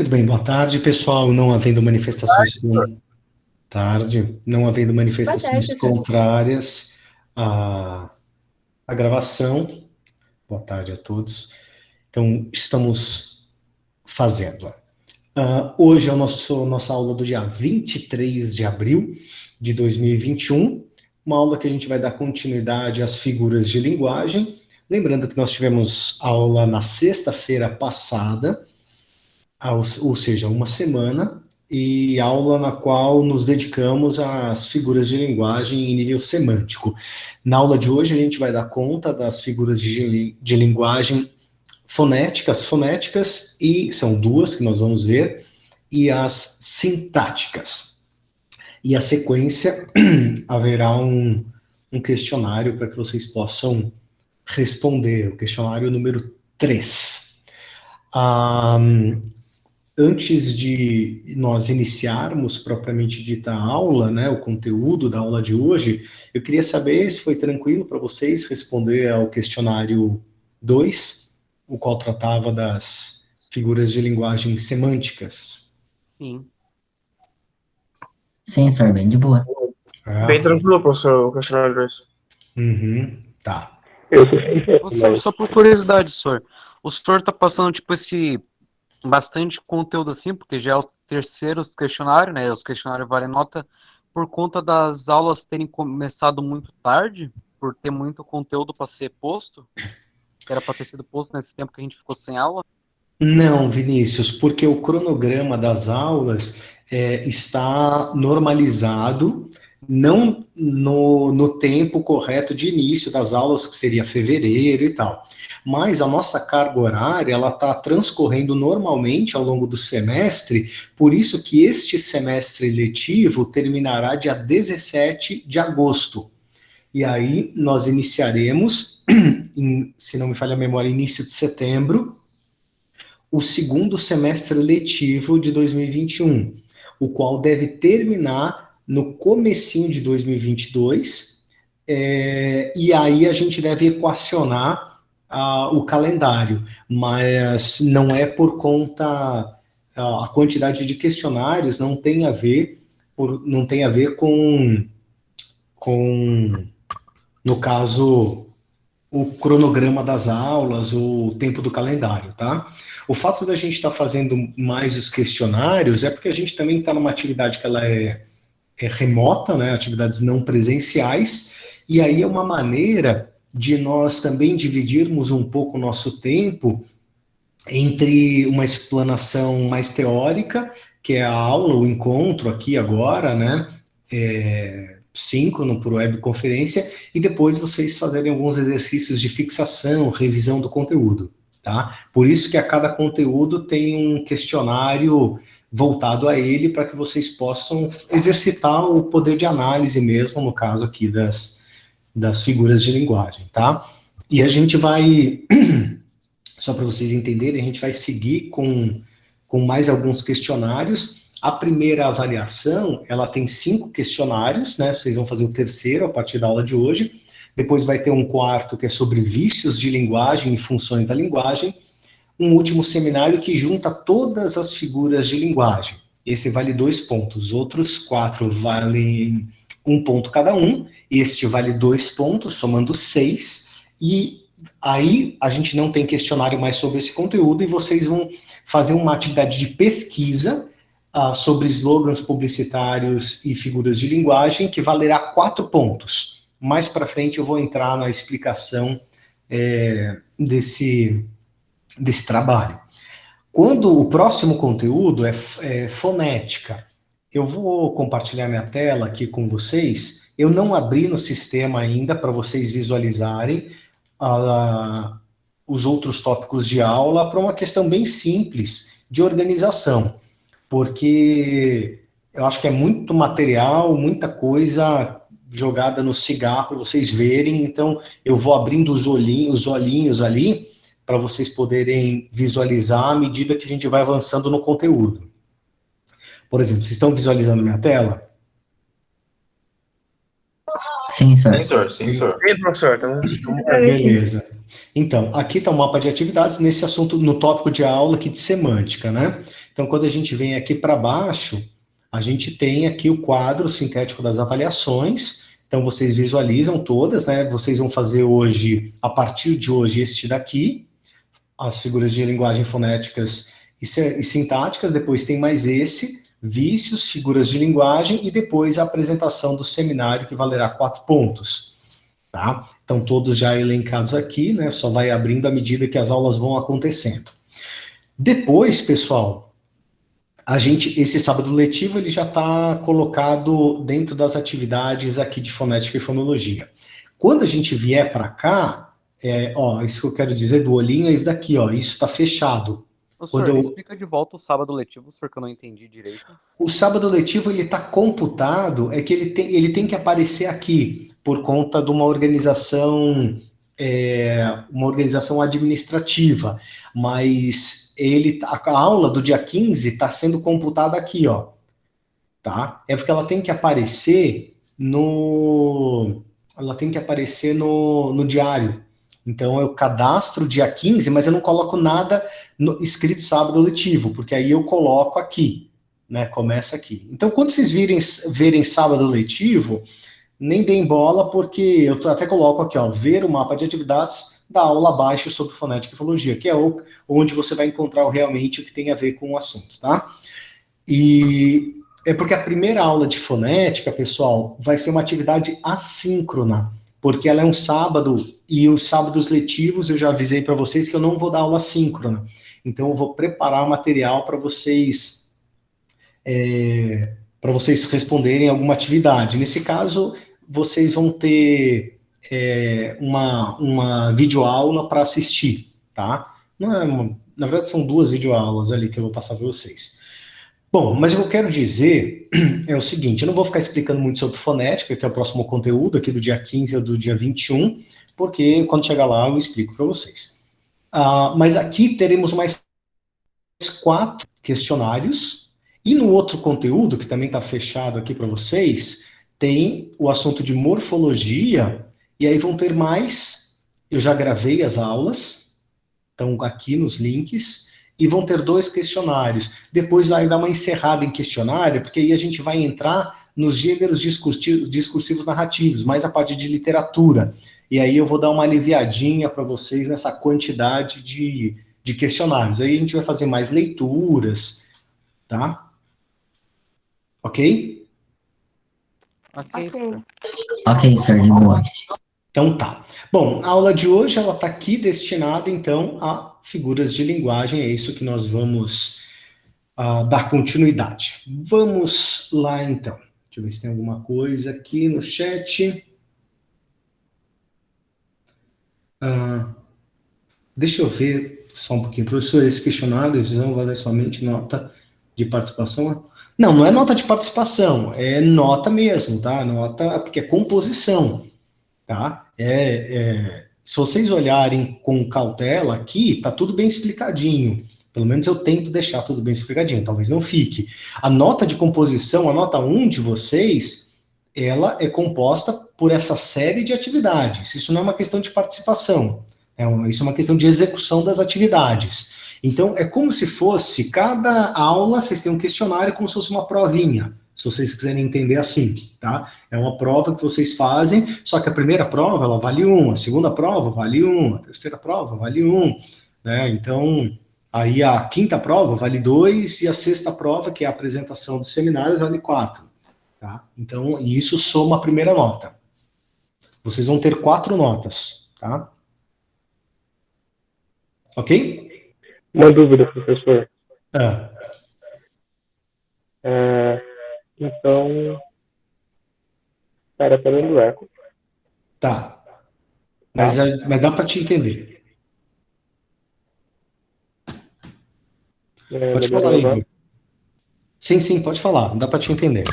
Muito bem, boa tarde, pessoal. Não havendo manifestações não havendo manifestações contrárias à gravação. Boa tarde a todos. Então, estamos fazendo. Hoje é nossa aula do dia 23 de abril de 2021, uma aula que a gente vai dar continuidade às figuras de linguagem. Lembrando que nós tivemos aula na sexta-feira passada, ou seja, uma semana, e aula na qual nos dedicamos às figuras de linguagem em nível semântico. Na aula de hoje, a gente vai dar conta das figuras de linguagem fonéticas, e são duas que nós vamos ver, e as sintáticas. E a sequência, haverá um questionário para que vocês possam responder, o questionário número 3. Antes de nós iniciarmos propriamente dita a aula, né, o conteúdo da aula de hoje, eu queria saber se foi tranquilo para vocês responder ao questionário 2, o qual tratava das figuras de linguagem semânticas. Sim. Sim, senhor, bem de boa. Bem tranquilo, professor, o questionário 2. Tá. Só por curiosidade, senhor. O senhor está passando, tipo, bastante conteúdo assim, porque já é o terceiro questionário, né? Os questionários valem nota por conta das aulas terem começado muito tarde, por ter muito conteúdo para ser posto, que era para ter sido posto nesse tempo que a gente ficou sem aula. Não, Vinícius, porque o cronograma das aulas está normalizado, não no tempo correto de início das aulas, que seria fevereiro e tal. Mas a nossa carga horária, ela está transcorrendo normalmente ao longo do semestre, por isso que este semestre letivo terminará dia 17 de agosto. E aí nós iniciaremos, se não me falha a memória, início de setembro, o segundo semestre letivo de 2021, o qual deve terminar no comecinho de 2022, e aí a gente deve equacionar o calendário, mas não é por conta, a quantidade de questionários não tem a ver com, no caso, o cronograma das aulas, o tempo do calendário, tá? O fato da gente estar fazendo mais os questionários é porque a gente também está numa atividade que ela é remota, né? Atividades não presenciais, e aí é uma maneira de nós também dividirmos um pouco o nosso tempo entre uma explanação mais teórica, que é a aula, o encontro aqui agora, né? Síncrono por webconferência, e depois vocês fazerem alguns exercícios de fixação, revisão do conteúdo, tá? Por isso que a cada conteúdo tem um questionário voltado a ele, para que vocês possam exercitar o poder de análise mesmo, no caso aqui das figuras de linguagem, tá? E a gente vai, só para vocês entenderem, a gente vai seguir com mais alguns questionários. A primeira avaliação, ela tem 5 questionários, né? Vocês vão fazer o terceiro a partir da aula de hoje. Depois vai ter um quarto que é sobre vícios de linguagem e funções da linguagem. Um último seminário que junta todas as figuras de linguagem. Esse vale 2 pontos. Outros 4 valem 1 ponto cada um. Este vale 2 pontos, somando 6. E aí a gente não tem questionário mais sobre esse conteúdo, e vocês vão fazer uma atividade de pesquisa sobre slogans publicitários e figuras de linguagem, que valerá 4 pontos. Mais para frente eu vou entrar na explicação desse trabalho. Quando o próximo conteúdo é fonética, eu vou compartilhar minha tela aqui com vocês. Eu não abri no sistema ainda para vocês visualizarem os outros tópicos de aula, para uma questão bem simples de organização, porque eu acho que é muito material, muita coisa jogada no cigarro para vocês verem, então eu vou abrindo os olhinhos ali, para vocês poderem visualizar à medida que a gente vai avançando no conteúdo. Por exemplo, vocês estão visualizando minha tela? Sim, senhor. Sim, professor. Beleza. Então, aqui está o mapa de atividades nesse assunto, no tópico de aula aqui de semântica, né? Então, quando a gente vem aqui para baixo, a gente tem aqui o quadro sintético das avaliações. Então, vocês visualizam todas, né? Vocês vão fazer hoje, a partir de hoje, este daqui, as figuras de linguagem fonéticas e sintáticas. Depois tem mais esse, vícios, figuras de linguagem, e depois a apresentação do seminário, que valerá 4 pontos. Tá? Então, todos já elencados aqui, né? Só vai abrindo à medida que as aulas vão acontecendo. Depois, pessoal, esse sábado letivo, ele já está colocado dentro das atividades aqui de fonética e fonologia. Quando a gente vier para cá, isso que eu quero dizer do olhinho é isso daqui, ó, isso está fechado. Senhor, explica de volta o sábado letivo, senhor, que eu não entendi direito. O sábado letivo, ele está computado, é que ele tem que aparecer aqui, por conta de uma organização administrativa, mas a aula do dia 15 está sendo computada aqui, ó, tá? É porque ela tem que aparecer no diário. Então, eu cadastro dia 15, mas eu não coloco nada escrito sábado letivo, porque aí eu coloco aqui, né? Começa aqui. Então, quando vocês verem sábado letivo, nem deem bola, porque eu até coloco aqui, ó, ver o mapa de atividades da aula abaixo sobre fonética e fonologia, que é onde você vai encontrar realmente o que tem a ver com o assunto, tá? E é porque a primeira aula de fonética, pessoal, vai ser uma atividade assíncrona, porque ela é um sábado, e os sábados letivos eu já avisei para vocês que eu não vou dar aula síncrona. Então eu vou preparar o material para vocês responderem alguma atividade. Nesse caso, vocês vão ter uma videoaula para assistir, tá? Na verdade, são 2 videoaulas ali que eu vou passar para vocês. Bom, mas o que eu quero dizer é o seguinte, eu não vou ficar explicando muito sobre fonética, que é o próximo conteúdo aqui do dia 15 ou do dia 21, porque quando chegar lá eu explico para vocês. Mas aqui teremos mais 4 questionários, e no outro conteúdo, que também está fechado aqui para vocês, tem o assunto de morfologia, e aí vão ter mais, eu já gravei as aulas, estão aqui nos links, e vão ter 2 questionários. Depois vai dar uma encerrada em questionário, porque aí a gente vai entrar nos gêneros discursivos narrativos, mais a parte de literatura. E aí eu vou dar uma aliviadinha para vocês nessa quantidade de questionários. Aí a gente vai fazer mais leituras, tá? Ok? Ok, senhor. Ok, senhor, de boa. Então tá. Bom, a aula de hoje, ela está aqui destinada, então, a figuras de linguagem, é isso que nós vamos dar continuidade. Vamos lá, então. Deixa eu ver se tem alguma coisa aqui no chat. Deixa eu ver só um pouquinho. Professor, esse questionário, eles vão valer somente nota de participação? Não, não é nota de participação, é nota mesmo, tá? Nota, porque é composição. Tá? Se vocês olharem com cautela aqui, tá tudo bem explicadinho. Pelo menos eu tento deixar tudo bem explicadinho, talvez não fique. A nota de composição, a nota 1 de vocês, ela é composta por essa série de atividades. Isso não é uma questão de participação, isso é uma questão de execução das atividades. Então, é como se fosse, cada aula, vocês têm um questionário como se fosse uma provinha. Se vocês quiserem entender assim, tá? É uma prova que vocês fazem, só que a primeira prova, ela vale 1, a segunda prova vale 1, a terceira prova vale 1, né? Então, aí a quinta prova vale 2, e a sexta prova, que é a apresentação dos seminários, vale 4, tá? Então, e isso soma a primeira nota. Vocês vão ter 4 notas, tá? Ok? Uma dúvida, professor. Então, tá dando eco. Tá. Mas dá para te entender. Pode falar, Igor. Sim, pode falar. Dá para te entender.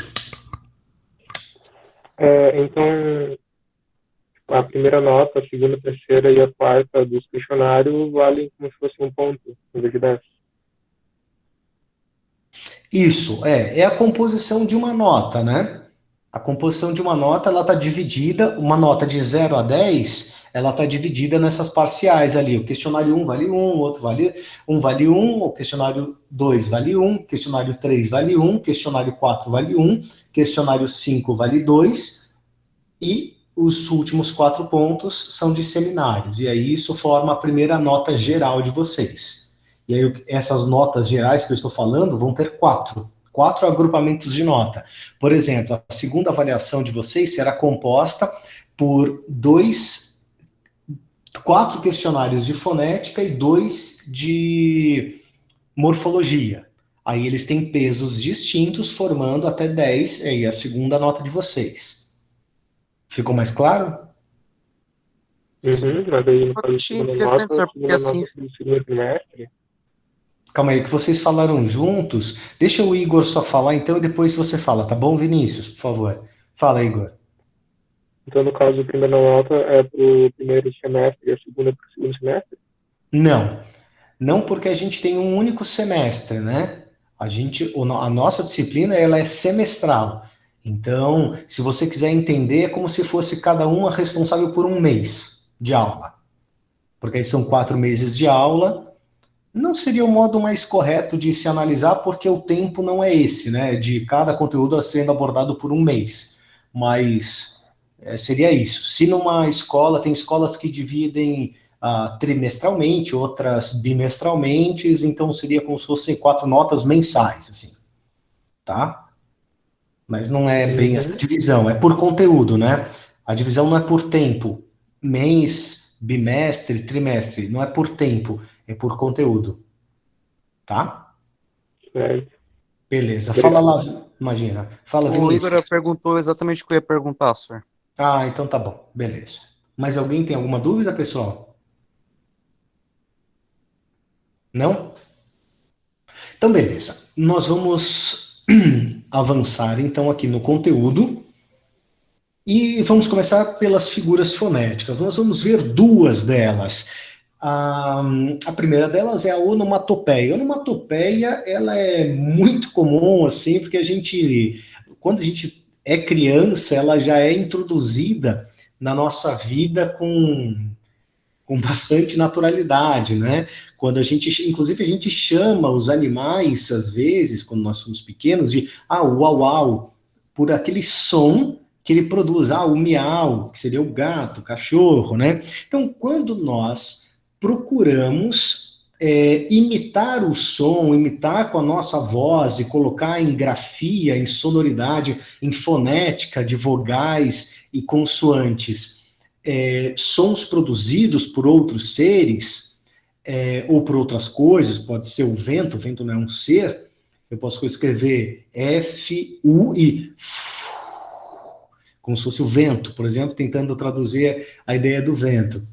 Então, a primeira nota, a segunda, a terceira e a quarta dos questionários valem como se fosse 1 ponto, em vez de 10. Isso, é a composição de uma nota, né? A composição de uma nota, ela está dividida, uma nota de 0 a 10, ela está dividida nessas parciais ali. O questionário 1 vale 1, o outro vale 1, o questionário 2 vale 1, questionário 3 vale 1, questionário 4 vale 1, questionário 5 vale 2, e os últimos 4 pontos são de seminários. E aí isso forma a primeira nota geral de vocês. E aí essas notas gerais que eu estou falando vão ter 4 agrupamentos de nota. Por exemplo, a segunda avaliação de vocês será composta por 4 questionários de fonética e 2 de morfologia. Aí eles têm pesos distintos, formando até 10, aí a segunda nota de vocês. Ficou mais claro? Mas aí no caso Achei interessante, senhor, porque assim... do segundo trimestre. Calma aí, que vocês falaram juntos. Deixa o Igor só falar, então, e depois você fala, tá bom, Vinícius? Por favor. Fala, Igor. Então, no caso, a primeira nota é para o primeiro semestre e a segunda para o segundo semestre? Não porque a gente tem um único semestre, né? A nossa disciplina, ela é semestral. Então, se você quiser entender, é como se fosse cada uma responsável por um mês de aula. Porque aí são 4 meses de aula. Não seria o modo mais correto de se analisar, porque o tempo não é esse, né? De cada conteúdo sendo abordado por um mês. Mas seria isso. Se numa escola, tem escolas que dividem trimestralmente, outras bimestralmente, então seria como se fossem 4 notas mensais, assim. Tá? Mas não é bem essa divisão, é por conteúdo, né? A divisão não é por tempo. Mês, bimestre, trimestre, não é por tempo, é por conteúdo. Tá? Beleza. Fala lá, imagina. Fala, Vinícius. O Igor perguntou exatamente o que eu ia perguntar, senhor. Então tá bom. Beleza. Mas alguém tem alguma dúvida, pessoal? Não? Então, beleza. Nós vamos avançar, então, aqui no conteúdo. E vamos começar pelas figuras fonéticas. Nós vamos ver 2 delas. A primeira delas é a onomatopeia. A onomatopeia, ela é muito comum, assim, porque quando a gente é criança, ela já é introduzida na nossa vida com bastante naturalidade, né? Inclusive, a gente chama os animais, às vezes, quando nós somos pequenos, de uau, uau, por aquele som que ele produz, o miau, que seria o gato, o cachorro, né? Então, quando nós procuramos imitar o som, imitar com a nossa voz e colocar em grafia, em sonoridade, em fonética de vogais e consoantes, sons produzidos por outros seres, ou por outras coisas, pode ser o vento não é um ser, eu posso escrever F-U e como se fosse o vento, por exemplo, tentando traduzir a ideia do vento.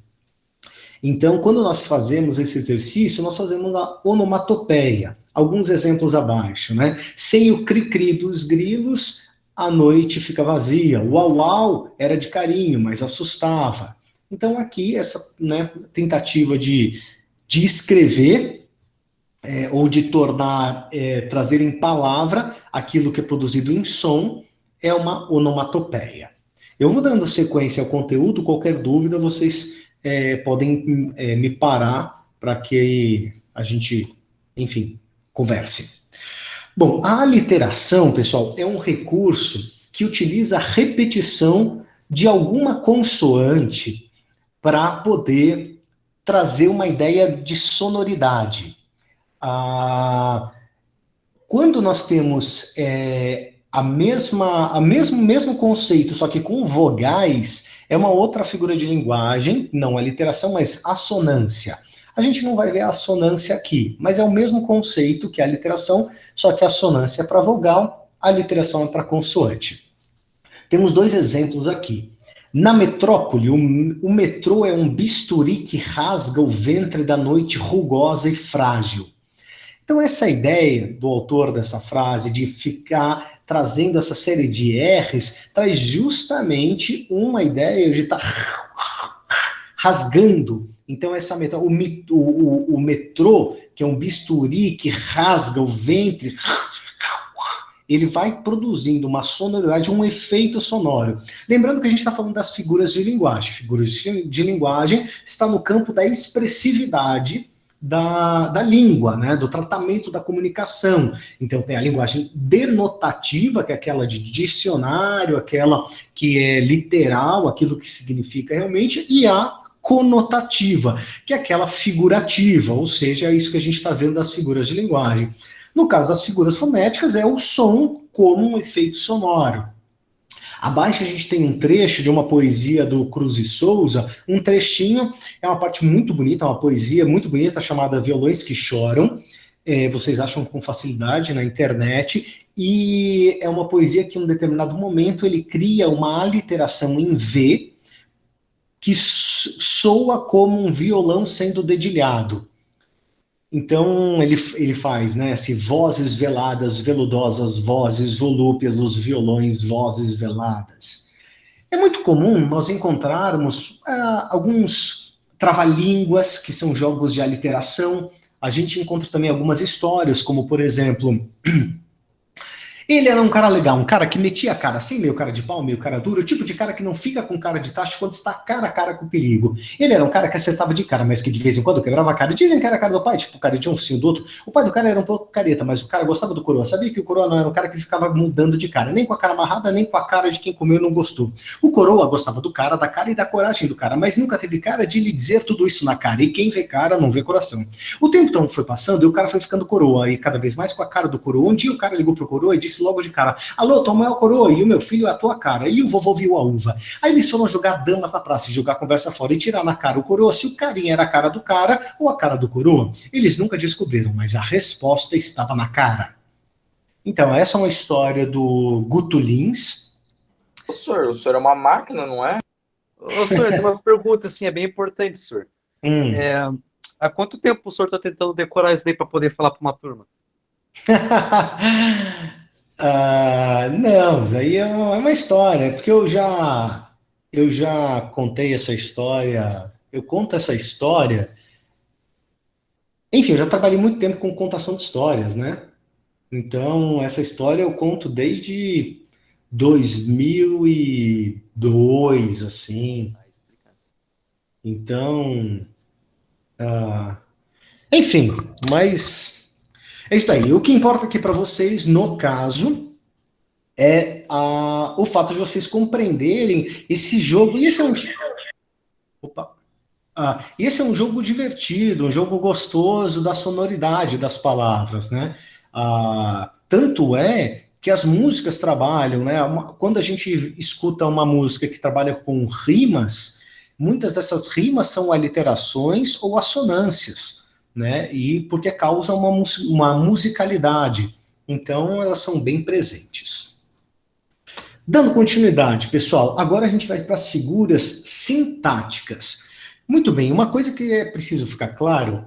Então, quando nós fazemos esse exercício, nós fazemos a onomatopeia. Alguns exemplos abaixo, né? Sem o cri-cri dos grilos, a noite fica vazia. O uau-uau era de carinho, mas assustava. Então, aqui, essa tentativa de escrever ou de trazer em palavra aquilo que é produzido em som, é uma onomatopeia. Eu vou dando sequência ao conteúdo, qualquer dúvida, vocês podem me parar para que a gente, enfim, converse. Bom, a aliteração, pessoal, é um recurso que utiliza a repetição de alguma consoante para poder trazer uma ideia de sonoridade. Quando nós temos mesmo conceito, só que com vogais, é uma outra figura de linguagem, não a literação, mas assonância. A gente não vai ver a assonância aqui, mas é o mesmo conceito que a literação, só que a assonância é para vogal, a literação é para consoante. Temos 2 exemplos aqui. Na metrópole, o metrô é um bisturi que rasga o ventre da noite rugosa e frágil. Então, essa ideia do autor dessa frase de ficar trazendo essa série de R's, traz justamente uma ideia de estar rasgando. Então, o metrô, que é um bisturi que rasga o ventre, ele vai produzindo uma sonoridade, um efeito sonoro. Lembrando que a gente está falando das figuras de linguagem. Figuras de linguagem está no campo da expressividade da língua, né, do tratamento da comunicação. Então tem a linguagem denotativa, que é aquela de dicionário, aquela que é literal, aquilo que significa realmente, e a conotativa, que é aquela figurativa, ou seja, é isso que a gente está vendo das figuras de linguagem. No caso das figuras fonéticas, é o som como um efeito sonoro. Abaixo a gente tem um trecho de uma poesia do Cruz e Souza, um trechinho, é uma parte muito bonita, uma poesia muito bonita, chamada Violões que Choram, vocês acham com facilidade na internet, e é uma poesia que em um determinado momento ele cria uma aliteração em V, que soa como um violão sendo dedilhado. Então, ele faz, né, assim, vozes veladas, veludosas, vozes volúpias, os violões, vozes veladas. É muito comum nós encontrarmos alguns trava-línguas, que são jogos de aliteração. A gente encontra também algumas histórias, como, por exemplo... Ele era um cara legal, um cara que metia a cara assim, meio cara de pau, meio cara duro, o tipo de cara que não fica com cara de tacho quando está cara a cara com o perigo. Ele era um cara que acertava de cara, mas que de vez em quando quebrava a cara. Dizem que era a cara do pai, tipo, o cara de um focinho do outro. O pai do cara era um pouco careta, mas o cara gostava do coroa. Sabia que o coroa não era um cara que ficava mudando de cara, nem com a cara amarrada, nem com a cara de quem comeu e não gostou. O coroa gostava do cara, da cara e da coragem do cara, mas nunca teve cara de lhe dizer tudo isso na cara. E quem vê cara não vê coração. O tempo então foi passando e o cara foi ficando coroa, e cada vez mais com a cara do coroa. Um dia o cara ligou pro coroa e disse logo de cara: alô, tua mãe é o coroa e o meu filho é a tua cara. E o vovô viu a uva. Aí eles foram jogar damas na praça, jogar conversa fora e tirar na cara o coroa se o carinha era a cara do cara ou a cara do coroa. Eles nunca descobriram, mas a resposta estava na cara. Então, essa é uma história do Guto Lins. O senhor é uma máquina, não é? Ô, senhor, tem uma pergunta, assim, é bem importante, senhor. Há quanto tempo o senhor está tentando decorar isso daí para poder falar para uma turma? Não, isso aí é uma história, porque eu já contei essa história, eu conto essa história, enfim, eu já trabalhei muito tempo com contação de histórias, né? Então, essa história eu conto desde 2002, assim. Então, enfim, mas é isso aí. O que importa aqui para vocês, no caso, é o fato de vocês compreenderem esse jogo. E esse é um... esse é um jogo divertido, um jogo gostoso da sonoridade das palavras, né? Tanto é que as músicas trabalham, né? Quando a gente escuta uma música que trabalha com rimas, muitas dessas rimas são aliterações ou assonâncias, né? E porque causa uma musicalidade. Então, elas são bem presentes. Dando continuidade, pessoal, agora a gente vai para as figuras sintáticas. Muito bem, uma coisa que é preciso ficar claro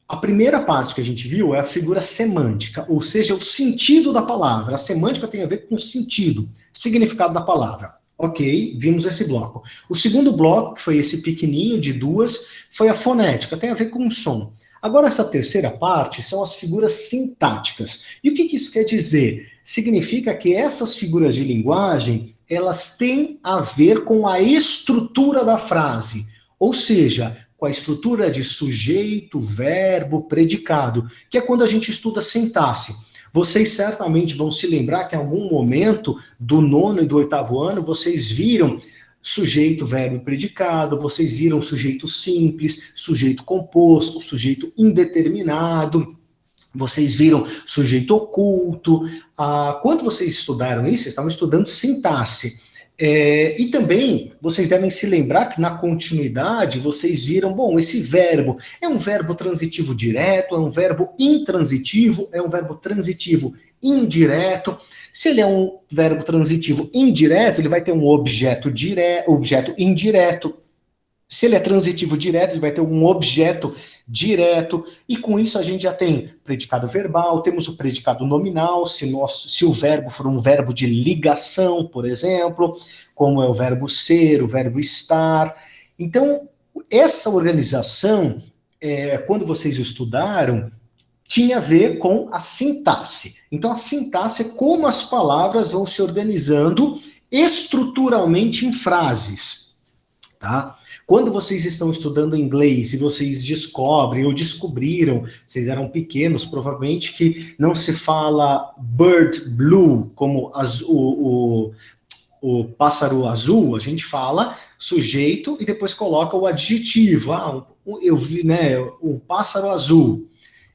a primeira parte que a gente viu é a figura semântica, ou seja, o sentido da palavra. A semântica tem a ver com o sentido, significado da palavra. Ok, vimos esse bloco. O segundo bloco, que foi esse pequenininho de duas, foi a fonética, tem a ver com o som. Agora, essa terceira parte são as figuras sintáticas. E o que isso quer dizer? Significa que essas figuras de linguagem, elas têm a ver com a estrutura da frase, ou seja, com a estrutura de sujeito, verbo, predicado, que é quando a gente estuda sintaxe. Vocês certamente vão se lembrar que em algum momento do 9º e do 8º ano, vocês viram sujeito, verbo e predicado, vocês viram sujeito simples, sujeito composto, sujeito indeterminado, vocês viram sujeito oculto. Quando vocês estudaram isso, vocês estavam estudando sintaxe. E também, vocês devem se lembrar que na continuidade, vocês viram, bom, esse verbo é um verbo transitivo direto, é um verbo intransitivo, é um verbo transitivo indireto. Se ele é um verbo transitivo indireto, ele vai ter um objeto indireto. Se ele é transitivo direto, ele vai ter um objeto direto, e com isso a gente já tem predicado verbal, temos o predicado nominal, se o verbo for um verbo de ligação, por exemplo, como é o verbo ser, o verbo estar. Então, essa organização, quando vocês estudaram, tinha a ver com a sintaxe. Então, a sintaxe é como as palavras vão se organizando estruturalmente em frases, tá? Quando vocês estão estudando inglês e vocês descobrem ou descobriram, vocês eram pequenos, provavelmente, que não se fala bird blue, como o pássaro azul, a gente fala sujeito e depois coloca o adjetivo. Eu vi, né, o pássaro azul.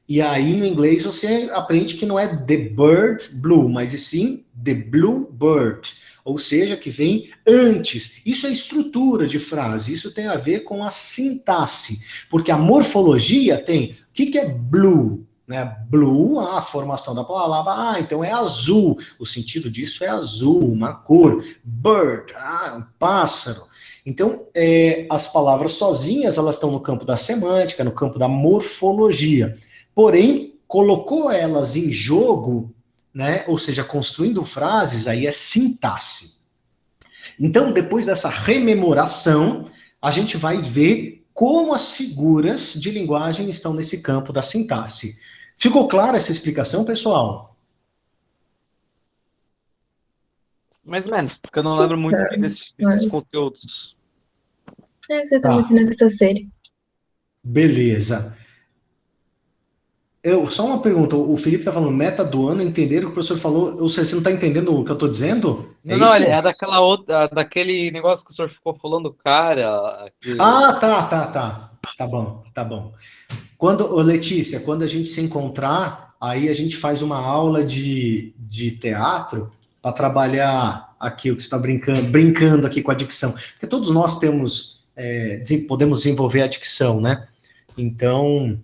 E aí, no inglês, você aprende que não é the bird blue, mas e sim the blue bird. Ou seja, que vem antes. Isso é estrutura de frase, isso tem a ver com a sintaxe. Porque a morfologia tem... O que é blue? Né? Blue, a formação da palavra, então é azul. O sentido disso é azul, uma cor. Bird, um pássaro. Então, as palavras sozinhas, elas estão no campo da semântica, no campo da morfologia. Porém, colocou elas em jogo, né? Ou seja, construindo frases, aí é sintaxe. Então, depois dessa rememoração, a gente vai ver como as figuras de linguagem estão nesse campo da sintaxe. Ficou clara essa explicação, pessoal? Mais ou menos, porque eu não lembro muito desses conteúdos. Você está me ensinando essa série. Beleza. Só uma pergunta, o Felipe está falando meta do ano, entenderam o que o professor falou? Você não está entendendo o que eu estou dizendo? Não, é daquela outra, daquele negócio que o senhor ficou falando, cara. Aquele... Tá bom. Letícia, quando a gente se encontrar, aí a gente faz uma aula de teatro para trabalhar aqui o que você está brincando aqui com a dicção. Porque todos nós podemos desenvolver a dicção, né? Então...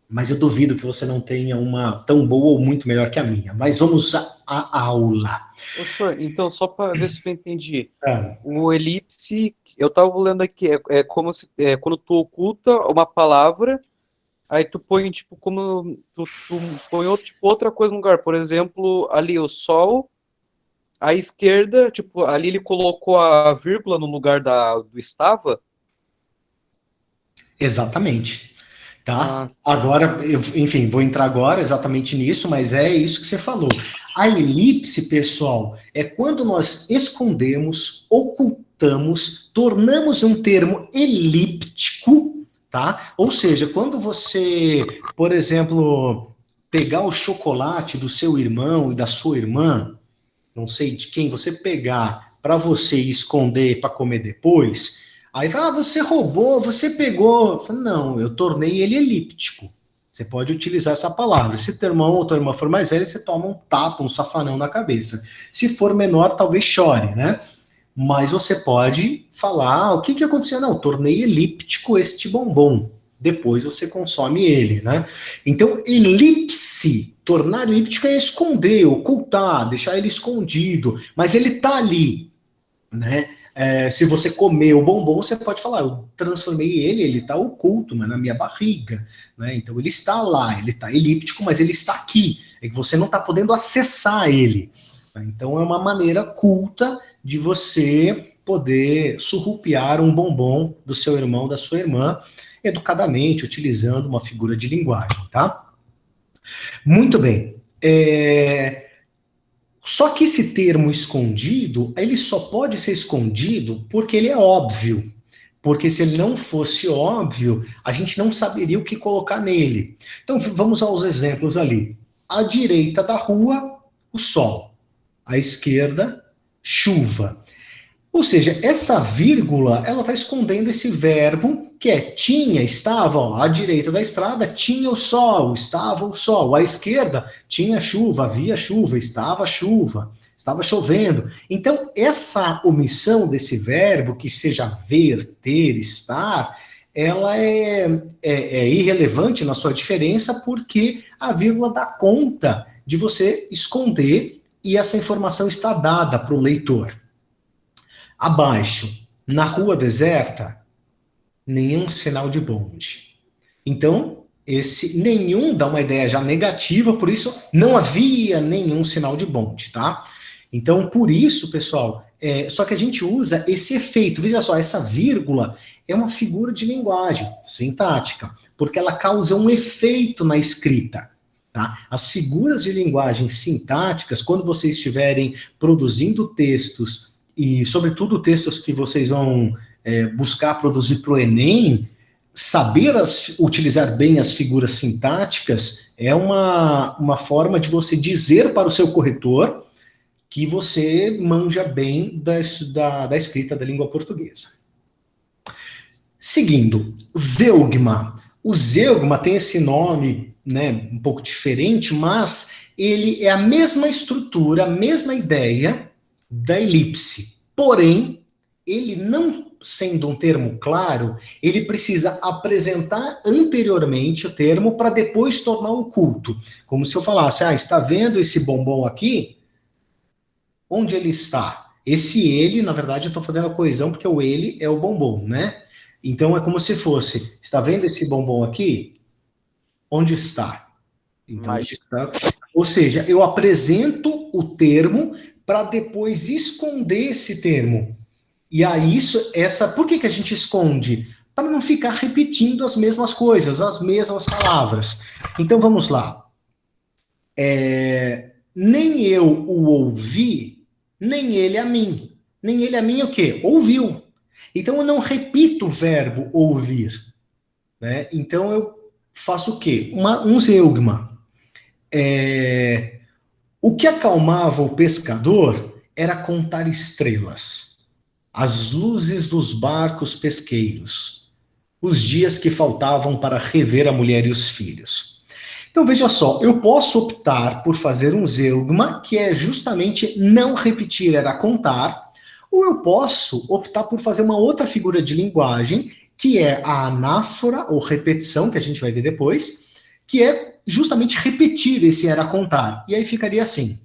Mas eu duvido que você não tenha uma tão boa ou muito melhor que a minha. Mas vamos à aula. Professor, então, só para ver se eu entendi. O elipse, eu estava lendo aqui, é como se quando tu oculta uma palavra, aí tu põe, tipo, como tu põe outra coisa no lugar. Por exemplo, ali o sol, à esquerda, tipo, ali ele colocou a vírgula no lugar do estava. Exatamente. Tá? Agora, enfim, vou entrar agora exatamente nisso, mas é isso que você falou. A elipse, pessoal, é quando nós escondemos, ocultamos, tornamos um termo elíptico, tá? Ou seja, quando você, por exemplo, pegar o chocolate do seu irmão e da sua irmã, não sei de quem você pegar para você esconder para comer depois... Aí fala, você roubou, você pegou. Eu falo, não, eu tornei ele elíptico. Você pode utilizar essa palavra. Se teu irmão ou tua irmã for mais velho, você toma um tapa, um safanão na cabeça. Se for menor, talvez chore, né? Mas você pode falar, o que aconteceu? Não, eu tornei elíptico este bombom. Depois você consome ele, né? Então, elipse, tornar elíptico é esconder, ocultar, deixar ele escondido. Mas ele tá ali, né? Se você comer o bombom, você pode falar, eu transformei ele está oculto, mas na minha barriga, né? Então ele está lá, ele está elíptico, mas ele está aqui, é que você não está podendo acessar ele. Então é uma maneira culta de você poder surrupiar um bombom do seu irmão, da sua irmã, educadamente, utilizando uma figura de linguagem, tá? Muito bem. Só que esse termo escondido, ele só pode ser escondido porque ele é óbvio. Porque se ele não fosse óbvio, a gente não saberia o que colocar nele. Então, vamos aos exemplos ali. À direita da rua, o sol. À esquerda, chuva. Ou seja, essa vírgula, ela está escondendo esse verbo que é tinha, estava, ó, à direita da estrada tinha o sol, estava o sol. À esquerda tinha chuva, havia chuva, estava chovendo. Então, essa omissão desse verbo, que seja ver, ter, estar, ela é irrelevante na sua diferença porque a vírgula dá conta de você esconder e essa informação está dada para o leitor. Abaixo, na rua deserta, nenhum sinal de bonde. Então, esse nenhum dá uma ideia já negativa, por isso não havia nenhum sinal de bonde, tá? Então, por isso, pessoal, só que a gente usa esse efeito. Veja só, essa vírgula é uma figura de linguagem sintática, porque ela causa um efeito na escrita. Tá? As figuras de linguagem sintáticas, quando vocês estiverem produzindo textos, e sobretudo textos que vocês vão buscar produzir para o Enem, saber utilizar bem as figuras sintáticas é uma forma de você dizer para o seu corretor que você manja bem da escrita da língua portuguesa. Seguindo, zeugma. O zeugma tem esse nome, né, um pouco diferente, mas ele é a mesma estrutura, a mesma ideia da elipse. Porém, ele não sendo um termo claro, ele precisa apresentar anteriormente o termo para depois tornar oculto. Como se eu falasse, está vendo esse bombom aqui? Onde ele está? Esse ele, na verdade, eu estou fazendo a coesão porque o ele é o bombom, né? Então, é como se fosse, está vendo esse bombom aqui? Onde está? Então, onde está? Ou seja, eu apresento o termo para depois esconder esse termo. E aí, por que a gente esconde? Para não ficar repetindo as mesmas coisas, as mesmas palavras. Então, vamos lá. Nem eu o ouvi, nem ele a mim. Nem ele a mim o quê? Ouviu. Então, eu não repito o verbo ouvir. Né? Então, eu faço o quê? Um zeugma. O que acalmava o pescador era contar estrelas, as luzes dos barcos pesqueiros, os dias que faltavam para rever a mulher e os filhos. Então, veja só, eu posso optar por fazer um zeugma, que é justamente não repetir, era contar, ou eu posso optar por fazer uma outra figura de linguagem, que é a anáfora, ou repetição, que a gente vai ver depois, que é justamente repetir esse era contar. E aí ficaria assim.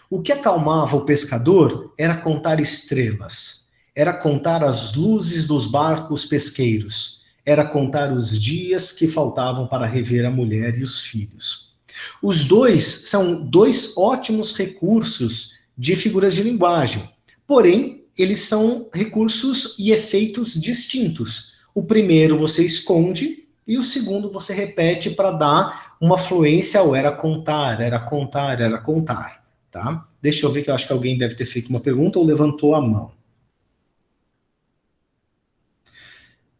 O que acalmava o pescador era contar estrelas, era contar as luzes dos barcos pesqueiros, era contar os dias que faltavam para rever a mulher e os filhos. Os dois são dois ótimos recursos de figuras de linguagem, porém, eles são recursos e efeitos distintos. O primeiro você esconde e o segundo você repete para dar uma fluência ao era contar, era contar, era contar. Tá? Deixa eu ver que eu acho que alguém deve ter feito uma pergunta ou levantou a mão.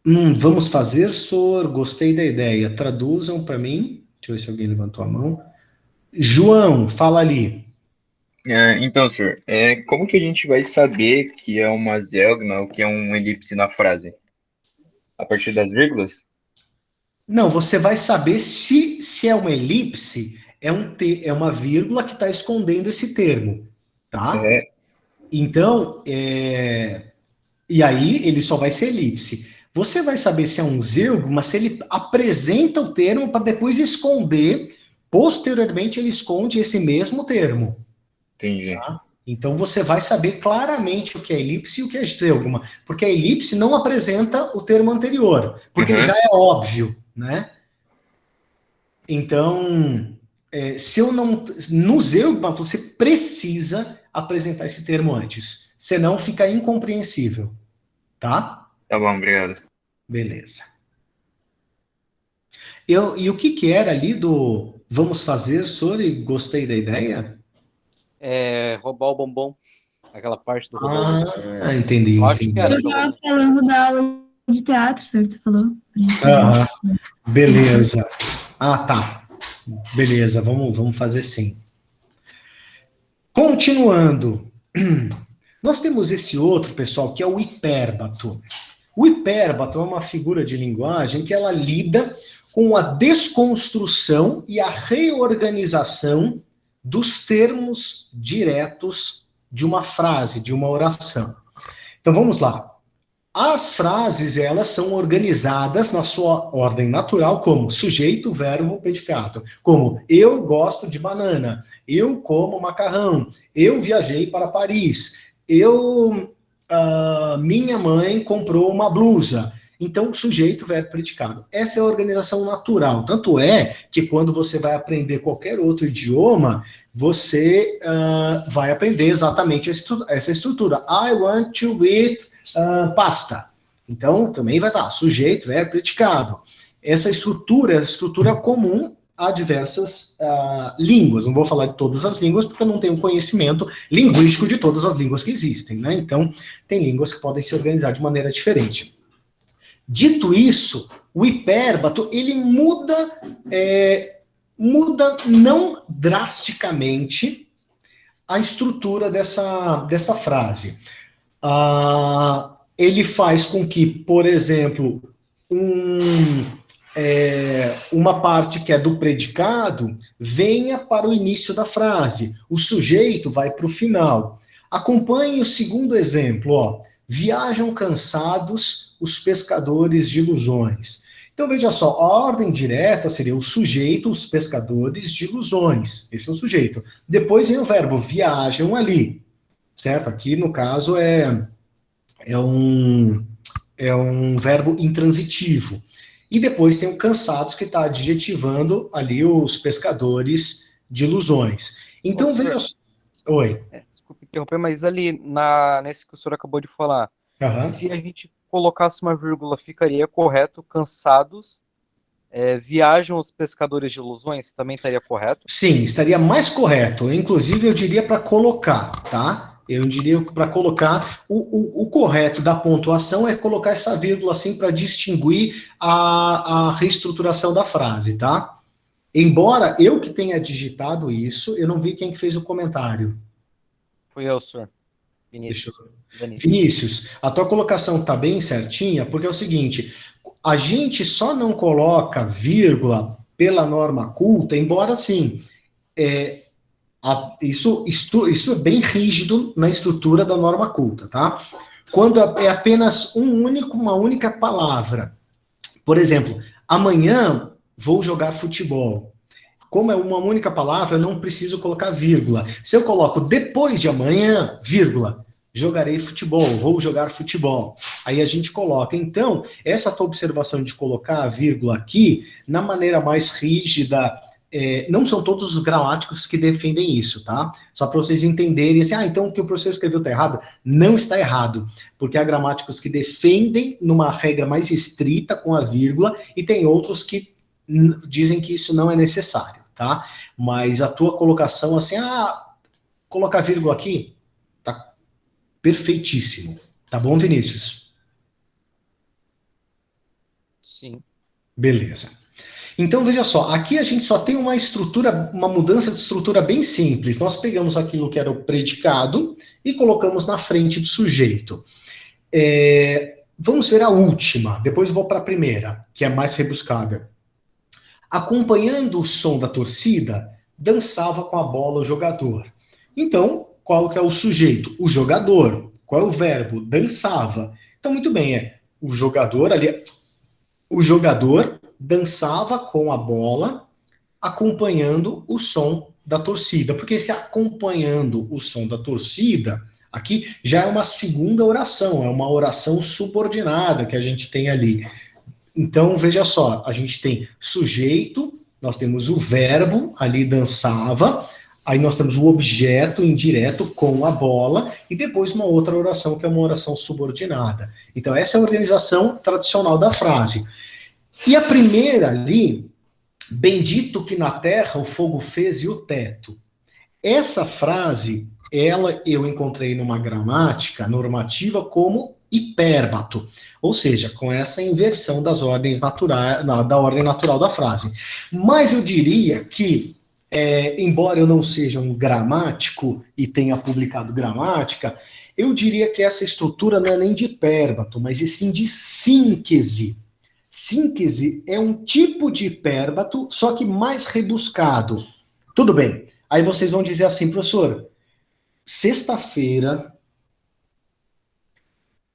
Vamos fazer, Sor, gostei da ideia. Traduzam para mim. Deixa eu ver se alguém levantou a mão. João, fala ali. Então, senhor, como que a gente vai saber que é uma zeugma ou que é um elipse na frase? A partir das vírgulas? Não, você vai saber se é uma elipse, é uma vírgula que está escondendo esse termo, tá? Então, e aí ele só vai ser elipse. Você vai saber se é um zeugma, se ele apresenta o termo para depois esconder, posteriormente ele esconde esse mesmo termo. Entendi. Tá? Então você vai saber claramente o que é elipse e o que é zeugma, porque a elipse não apresenta o termo anterior, porque ele já é óbvio, né? Então, no zeugma você precisa apresentar esse termo antes, senão fica incompreensível, tá? Tá bom, obrigado. Beleza. E o que era ali do vamos fazer, Sori? Gostei da ideia? Roubar o bombom. Aquela parte do roubar. Entendi. Eu acho que era. Eu estava falando da aula de teatro, senhor, você falou. Beleza. Tá. Beleza, vamos fazer sim. Continuando. Nós temos esse outro, pessoal, que é o hipérbato. O hipérbato é uma figura de linguagem que ela lida com a desconstrução e a reorganização dos termos diretos de uma frase, de uma oração. Então, vamos lá. As frases, elas são organizadas na sua ordem natural como sujeito, verbo, predicado. Como, eu gosto de banana, eu como macarrão, eu viajei para Paris, minha mãe comprou uma blusa. Então, sujeito, verbo, predicado. Essa é a organização natural. Tanto é que quando você vai aprender qualquer outro idioma, você vai aprender exatamente essa estrutura. I want to eat pasta. Então, também vai estar sujeito, verbo, predicado. Essa estrutura é a estrutura comum a diversas línguas. Não vou falar de todas as línguas, porque eu não tenho conhecimento linguístico de todas as línguas que existem, né? Então, tem línguas que podem se organizar de maneira diferente. Dito isso, o hipérbato, ele muda não drasticamente a estrutura dessa frase. Ele faz com que, por exemplo, uma parte que é do predicado venha para o início da frase. O sujeito vai para o final. Acompanhe o segundo exemplo, ó. Viajam cansados os pescadores de ilusões. Então, veja só, a ordem direta seria o sujeito, os pescadores de ilusões. Esse é o sujeito. Depois vem o verbo, viajam ali. Certo? Aqui, no caso, é um verbo intransitivo. E depois tem o cansados, que está adjetivando ali os pescadores de ilusões. Então, veja só. Oi. Desculpa interromper, mas ali, nesse que o senhor acabou de falar, se a gente colocasse uma vírgula, ficaria correto, cansados, viajam os pescadores de ilusões, também estaria correto? Sim, estaria mais correto. Inclusive, eu diria para colocar, tá? Eu diria para colocar, o correto da pontuação é colocar essa vírgula assim para distinguir a reestruturação da frase, tá? Embora eu que tenha digitado isso, eu não vi quem que fez o comentário. Fui eu, senhor. Vinícius. Vinícius, a tua colocação está bem certinha, porque é o seguinte, a gente só não coloca vírgula pela norma culta, embora sim, isso é bem rígido na estrutura da norma culta, tá? Quando é apenas uma única palavra. Por exemplo, amanhã vou jogar futebol. Como é uma única palavra, eu não preciso colocar vírgula. Se eu coloco depois de amanhã, vírgula, jogarei futebol, vou jogar futebol. Aí a gente coloca. Então, essa tua observação de colocar a vírgula aqui, na maneira mais rígida, não são todos os gramáticos que defendem isso, tá? Só para vocês entenderem, assim, então o que o professor escreveu está errado? Não está errado, porque há gramáticos que defendem numa regra mais estrita com a vírgula, e tem outros que dizem que isso não é necessário, tá? Mas a tua colocação, assim, colocar vírgula aqui, tá perfeitíssimo. Tá bom, Vinícius? Sim. Beleza. Então, veja só, aqui a gente só tem uma mudança de estrutura bem simples. Nós pegamos aquilo que era o predicado e colocamos na frente do sujeito. Vamos ver a última, depois vou para a primeira, que é mais rebuscada. Acompanhando o som da torcida, dançava com a bola o jogador. Então, qual que é o sujeito? O jogador. Qual é o verbo? Dançava. Então, muito bem, o jogador ali... O jogador dançava com a bola, acompanhando o som da torcida. Porque esse acompanhando o som da torcida, aqui já é uma segunda oração, é uma oração subordinada que a gente tem ali. Então, veja só, a gente tem sujeito, nós temos o verbo, ali dançava, aí nós temos o objeto indireto com a bola, e depois uma outra oração, que é uma oração subordinada. Então, essa é a organização tradicional da frase. E a primeira ali, bendito que na terra o fogo fez e o teto. Essa frase, eu encontrei numa gramática normativa como hipérbato, ou seja, com essa inversão das ordens naturais, da ordem natural da frase. Mas eu diria que, embora eu não seja um gramático e tenha publicado gramática, eu diria que essa estrutura não é nem de hipérbato, mas e sim de síntese. Síntese é um tipo de hipérbato, só que mais rebuscado. Tudo bem. Aí vocês vão dizer assim, professor, sexta-feira,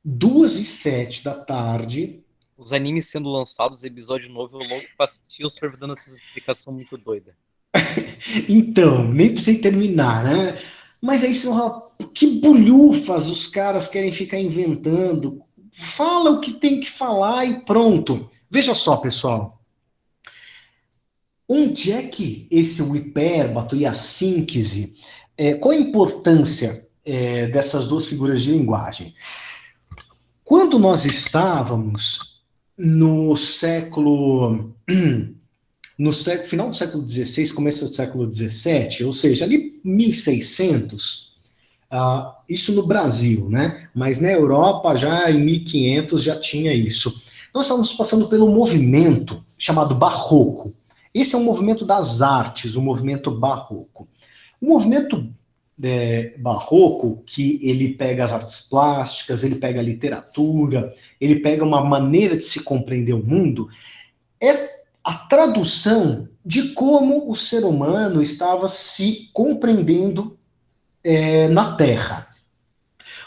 2h07 da tarde. Os animes sendo lançados, episódio novo, eu louco pra assistir, o senhor dando essa explicação muito doida. Então, nem precisei terminar, né? Mas aí, que bolhufas os caras querem ficar inventando. Fala o que tem que falar e pronto. Veja só, pessoal. Onde é que o hipérbato e a síntese, qual a importância dessas duas figuras de linguagem? Quando nós estávamos no século no final do século XVI, começo do século XVII, ou seja, ali 1600, isso no Brasil, né? Mas na Europa, já em 1500, já tinha isso. Nós estamos passando pelo movimento chamado Barroco. Esse é um movimento das artes, o movimento Barroco. O movimento Barroco, que ele pega as artes plásticas, ele pega a literatura, ele pega uma maneira de se compreender o mundo, é a tradução de como o ser humano estava se compreendendo na Terra.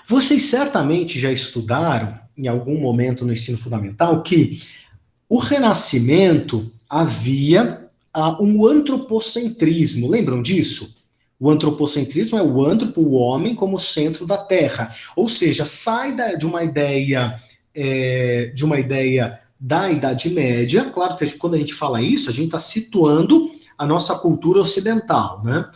Vocês certamente já estudaram, em algum momento no ensino fundamental, que o Renascimento havia um antropocentrismo. Lembram disso? O antropocentrismo é o antropo, o homem, como centro da Terra. Ou seja, sai de uma ideia da Idade Média. Claro que quando a gente fala isso, a gente está situando a nossa cultura ocidental, né?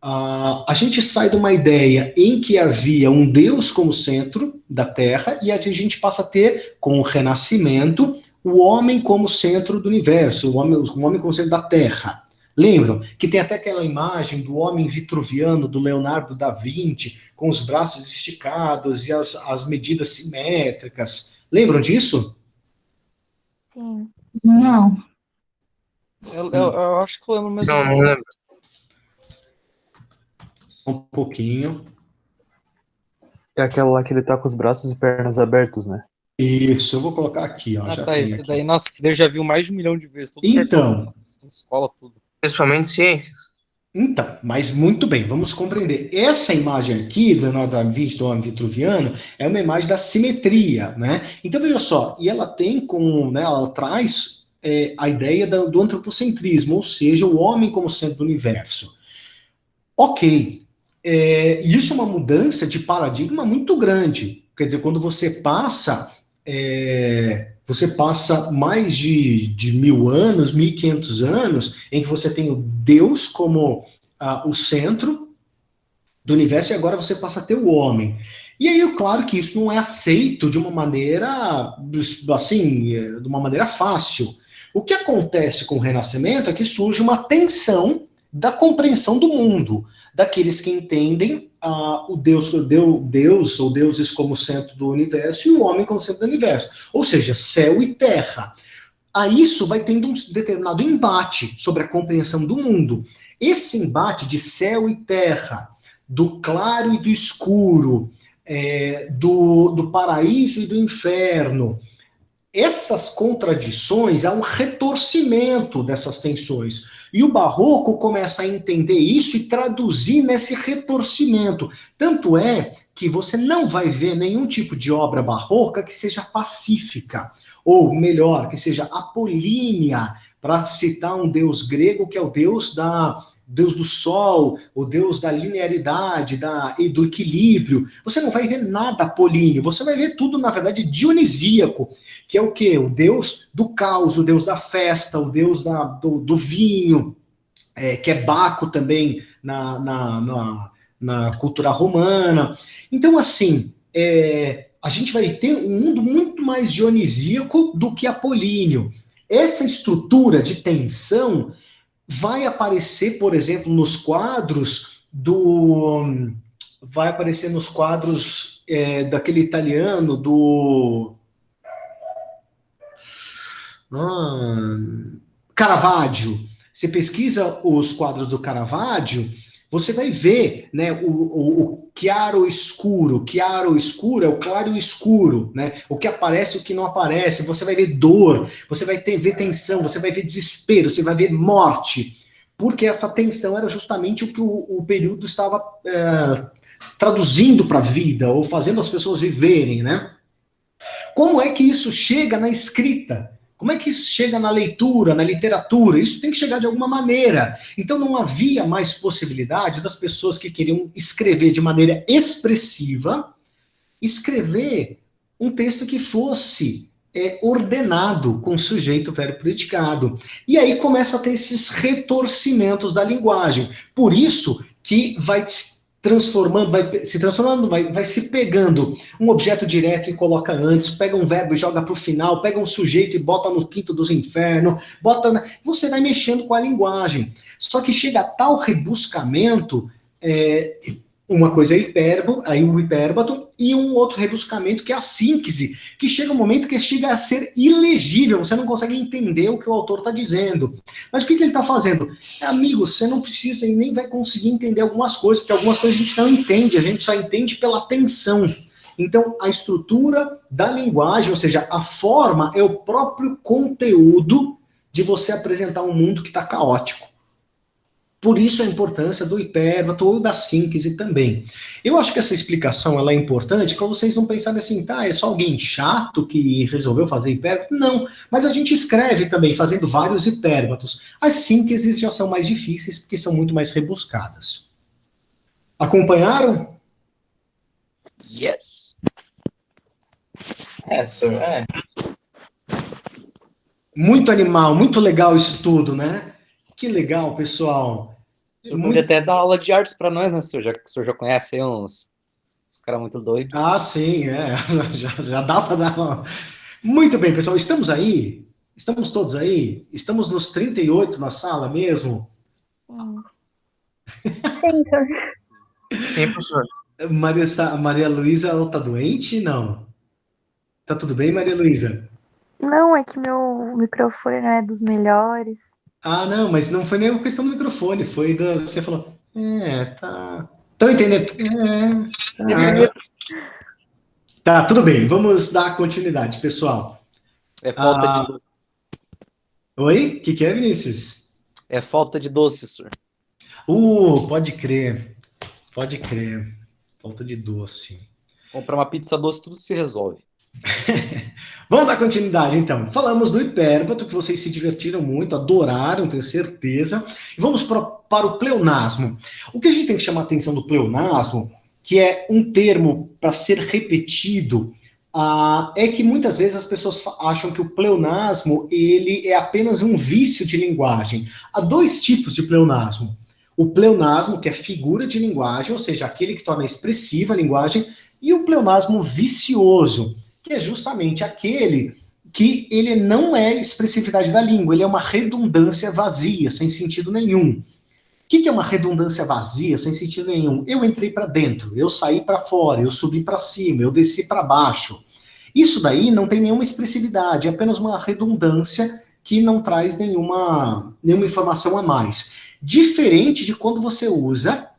A gente sai de uma ideia em que havia um Deus como centro da Terra e a gente passa a ter, com o Renascimento, o homem como centro do universo, o homem como centro da Terra. Lembram que tem até aquela imagem do homem vitruviano, do Leonardo da Vinci, com os braços esticados e as medidas simétricas. Lembram disso? Sim. Não. Eu acho que eu lembro mesmo. Não lembro. Um pouquinho. É aquela lá que ele tá com os braços e pernas abertos, né? Isso, eu vou colocar aqui, ó. Já tá tem aí. aqui. Daí, nossa, eu já viu mais de 1 milhão de vezes. Tudo Então. Escola, tudo. Principalmente ciências. Então, mas muito bem, vamos compreender. Essa imagem aqui, do Leonardo da Vinci, do homem vitruviano, é uma imagem da simetria, né? Então, veja só, e ela tem né, ela traz a ideia do antropocentrismo, ou seja, o homem como centro do universo. Ok, isso é uma mudança de paradigma muito grande. Quer dizer, quando você passa mais de 1000 anos, 1500 anos, em que você tem o Deus como o centro do universo, e agora você passa a ter o homem. E aí, claro que isso não é aceito de uma maneira, assim, de uma maneira fácil. O que acontece com o Renascimento é que surge uma tensão da compreensão do mundo, daqueles que entendem o Deus ou deuses como centro do universo e o homem como centro do universo. Ou seja, céu e terra. A isso vai tendo um determinado embate sobre a compreensão do mundo. Esse embate de céu e terra, do claro e do escuro, do paraíso e do inferno, essas contradições, há um retorcimento dessas tensões. E o Barroco começa a entender isso e traduzir nesse retorcimento. Tanto é que você não vai ver nenhum tipo de obra barroca que seja pacífica, ou melhor, que seja apolínea, para citar um deus grego que é o deus do sol, o deus da linearidade e do equilíbrio. Você não vai ver nada apolíneo, você vai ver tudo, na verdade, dionisíaco, que é o quê? O deus do caos, o deus da festa, o deus do vinho, que é Baco também na cultura romana. Então, assim, a gente vai ter um mundo muito mais dionisíaco do que apolíneo. Essa estrutura de tensão vai aparecer, por exemplo, nos quadros daquele italiano Caravaggio. Você pesquisa os quadros do Caravaggio, você vai ver, né, o chiaro escuro. Chiaro escuro é o claro e escuro, né? O que aparece e o que não aparece. Você vai ver dor, você vai ver tensão, você vai ver desespero, você vai ver morte. Porque essa tensão era justamente o que o período estava traduzindo para a vida, ou fazendo as pessoas viverem, né? Como é que isso chega na escrita? Como é que isso chega na leitura, na literatura? Isso tem que chegar de alguma maneira. Então não havia mais possibilidade das pessoas que queriam escrever de maneira expressiva, escrever um texto que fosse ordenado com sujeito, verbo, predicado. E aí começa a ter esses retorcimentos da linguagem. Por isso que vai transformando, vai se pegando um objeto direto e coloca antes, pega um verbo e joga para o final, pega um sujeito e bota no quinto dos infernos, você vai mexendo com a linguagem. Só que chega a tal rebuscamento, uma coisa é aí o hipérbato, e um outro rebuscamento que é a síntese, que chega um momento que chega a ser ilegível, você não consegue entender o que o autor está dizendo. Mas o que ele está fazendo? Amigo, você não precisa e nem vai conseguir entender algumas coisas, porque algumas coisas a gente não entende, a gente só entende pela atenção. Então, a estrutura da linguagem, ou seja, a forma é o próprio conteúdo de você apresentar um mundo que está caótico. Por isso a importância do hipérbato ou da síntese também. Eu acho que essa explicação ela é importante para vocês não pensarem assim, tá, é só alguém chato que resolveu fazer hipérbato? Não, mas a gente escreve também fazendo vários hipérbatos. As sínteses já são mais difíceis porque são muito mais rebuscadas. Acompanharam? Yes. Sir, Muito animal, muito legal isso tudo, né? Que legal, pessoal. O senhor podia até dar aula de artes para nós, né, senhor? Já que o senhor já conhece aí uns caras muito doidos. Ah, sim, já dá para dar uma... Muito bem, pessoal, estamos aí? Estamos todos aí? Estamos nos 38 na sala mesmo? Sim, senhor. Sim, professor. Maria Luísa, ela tá doente? Não. Tá tudo bem, Maria Luísa? Não, é que meu microfone não é dos melhores. Ah, não, mas não foi nem uma questão do microfone, foi da... Você falou, tá... Estão entendendo? Tá, tudo bem, vamos dar continuidade, pessoal. É falta de... Oi? O que é, Vinícius? É falta de doce, senhor. Pode crer. Pode crer. Falta de doce. Comprar uma pizza doce, tudo se resolve. Vamos dar continuidade, então. Falamos do hipérbato, que vocês se divertiram muito, adoraram, tenho certeza. E vamos para o pleonasmo. O que a gente tem que chamar a atenção do pleonasmo, que é um termo para ser repetido, é que muitas vezes as pessoas acham que o pleonasmo ele é apenas um vício de linguagem. Há dois tipos de pleonasmo. O pleonasmo, que é figura de linguagem, ou seja, aquele que torna expressiva a linguagem, e o pleonasmo vicioso, que é justamente aquele que ele não é expressividade da língua, ele é uma redundância vazia, sem sentido nenhum. O que é uma redundância vazia, sem sentido nenhum? Eu entrei para dentro, eu saí para fora, eu subi para cima, eu desci para baixo. Isso daí não tem nenhuma expressividade, é apenas uma redundância que não traz nenhuma informação a mais. Diferente de quando você usa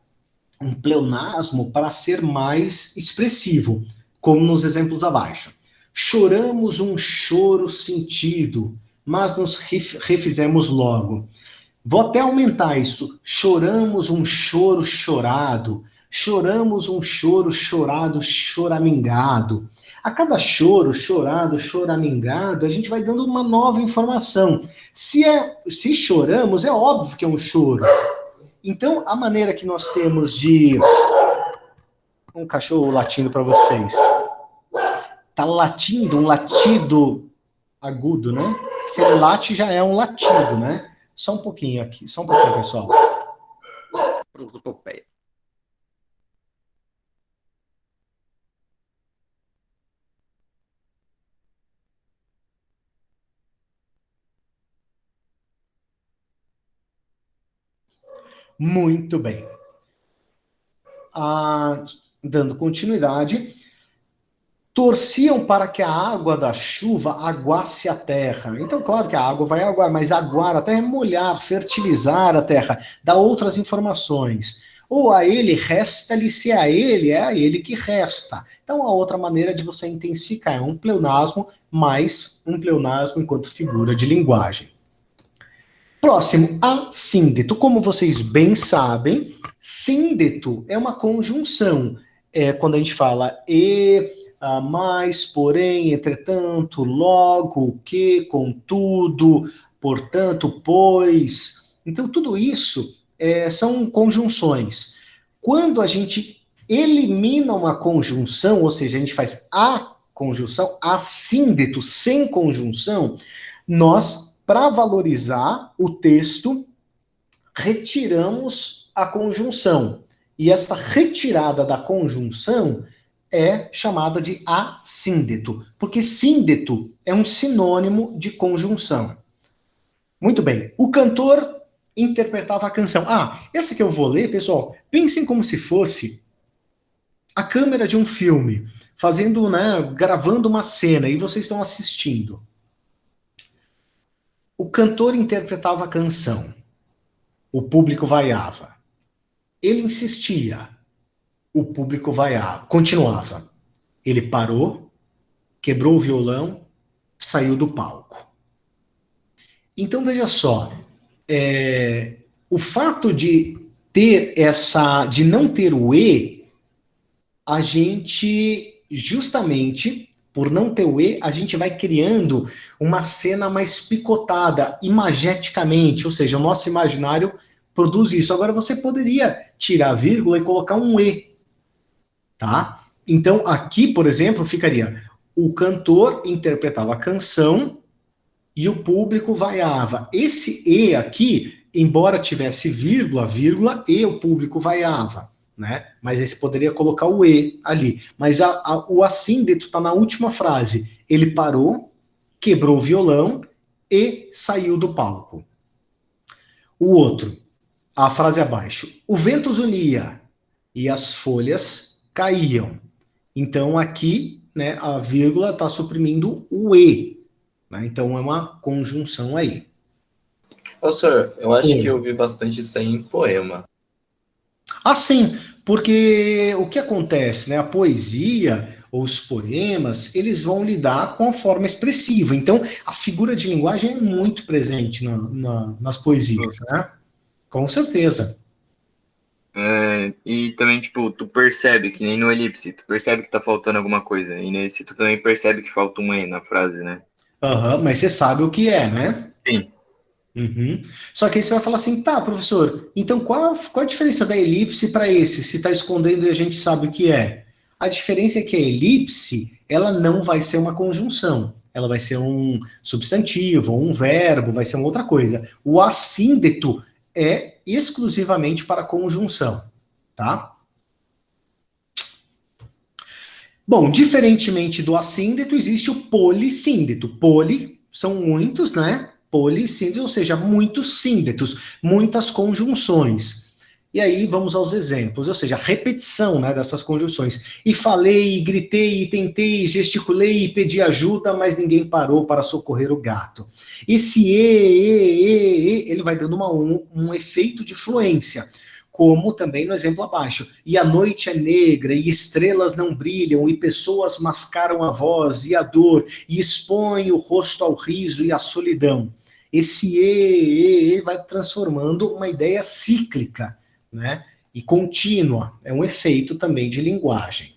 um pleonasmo para ser mais expressivo, como nos exemplos abaixo. Choramos um choro sentido, mas nos refizemos logo. Vou até aumentar isso. Choramos um choro chorado. Choramos um choro chorado, choramingado. A cada choro, chorado, choramingado, a gente vai dando uma nova informação. Se choramos, é óbvio que é um choro. Então, a maneira que nós temos de... Um cachorro latindo para vocês. Tá latindo, um latido agudo, né? Se ele late, já é um latido, né? Só um pouquinho aqui, só um pouquinho, pessoal. Muito bem. Dando continuidade, torciam para que a água da chuva aguasse a terra. Então, claro que a água vai aguar, mas aguar a terra é molhar, fertilizar a terra, dar outras informações. Ou a ele resta-lhe, se é a ele que resta. Então, a outra maneira de você intensificar é um pleonasmo, mais um pleonasmo enquanto figura de linguagem. Próximo, assíndeto. Como vocês bem sabem, síndeto é uma conjunção. Quando a gente fala mais, porém, entretanto, logo, que, contudo, portanto, pois. Então, tudo isso são conjunções. Quando a gente elimina uma conjunção, ou seja, a gente faz a conjunção, assíndeto, sem conjunção, nós, para valorizar o texto, retiramos a conjunção. E essa retirada da conjunção é chamada de assíndeto, porque síndeto é um sinônimo de conjunção. Muito bem, o cantor interpretava a canção. Essa que eu vou ler, pessoal, pensem como se fosse a câmera de um filme, fazendo, gravando uma cena, e vocês estão assistindo. O cantor interpretava a canção, o público vaiava. Ele insistia, o público vaiava, continuava. Ele parou, quebrou o violão, saiu do palco. Então, veja só, o fato de ter de não ter o E, a gente, justamente, por não ter o E, a gente vai criando uma cena mais picotada, imageticamente, ou seja, o nosso imaginário produz isso. Agora, você poderia tirar a vírgula e colocar um E, tá? Então, aqui, por exemplo, ficaria: o cantor interpretava a canção e o público vaiava. Esse E aqui, embora tivesse vírgula, e o público vaiava, né? Mas aí você poderia colocar o E ali. Mas o assíndeto está na última frase. Ele parou, quebrou o violão e saiu do palco. O outro, a frase abaixo: o vento zunia e as folhas caíam. Então aqui, a vírgula está suprimindo o E. Então é uma conjunção aí. Senhor, eu acho que eu vi bastante isso aí em poema. Sim, porque o que acontece, a poesia ou os poemas, eles vão lidar com a forma expressiva. Então, a figura de linguagem é muito presente nas poesias, né? Com certeza. E também, tipo, tu percebe, que nem no elipse, tu percebe que tá faltando alguma coisa. E nesse tu também percebe que falta um E na frase, né? Mas você sabe o que é, né? Sim. Uhum. Só que aí você vai falar assim: tá, professor, então qual a diferença da elipse para esse? Se está escondendo e a gente sabe o que é. A diferença é que a elipse, ela não vai ser uma conjunção. Ela vai ser um substantivo, um verbo, vai ser uma outra coisa. O assíndeto é exclusivamente para conjunção, tá? Bom, diferentemente do assíndeto, existe o polissíndeto. Poli são muitos, né? Polissíndeto, ou seja, muitos síndetos, muitas conjunções. E aí vamos aos exemplos, ou seja, a repetição, dessas conjunções. E falei, e gritei, e tentei, e gesticulei, e pedi ajuda, mas ninguém parou para socorrer o gato. Esse ele vai dando um efeito de fluência, como também no exemplo abaixo. E a noite é negra, e estrelas não brilham, e pessoas mascaram a voz e a dor, e expõem o rosto ao riso e à solidão. Esse vai transformando uma ideia cíclica, né? E contínua. É um efeito também de linguagem.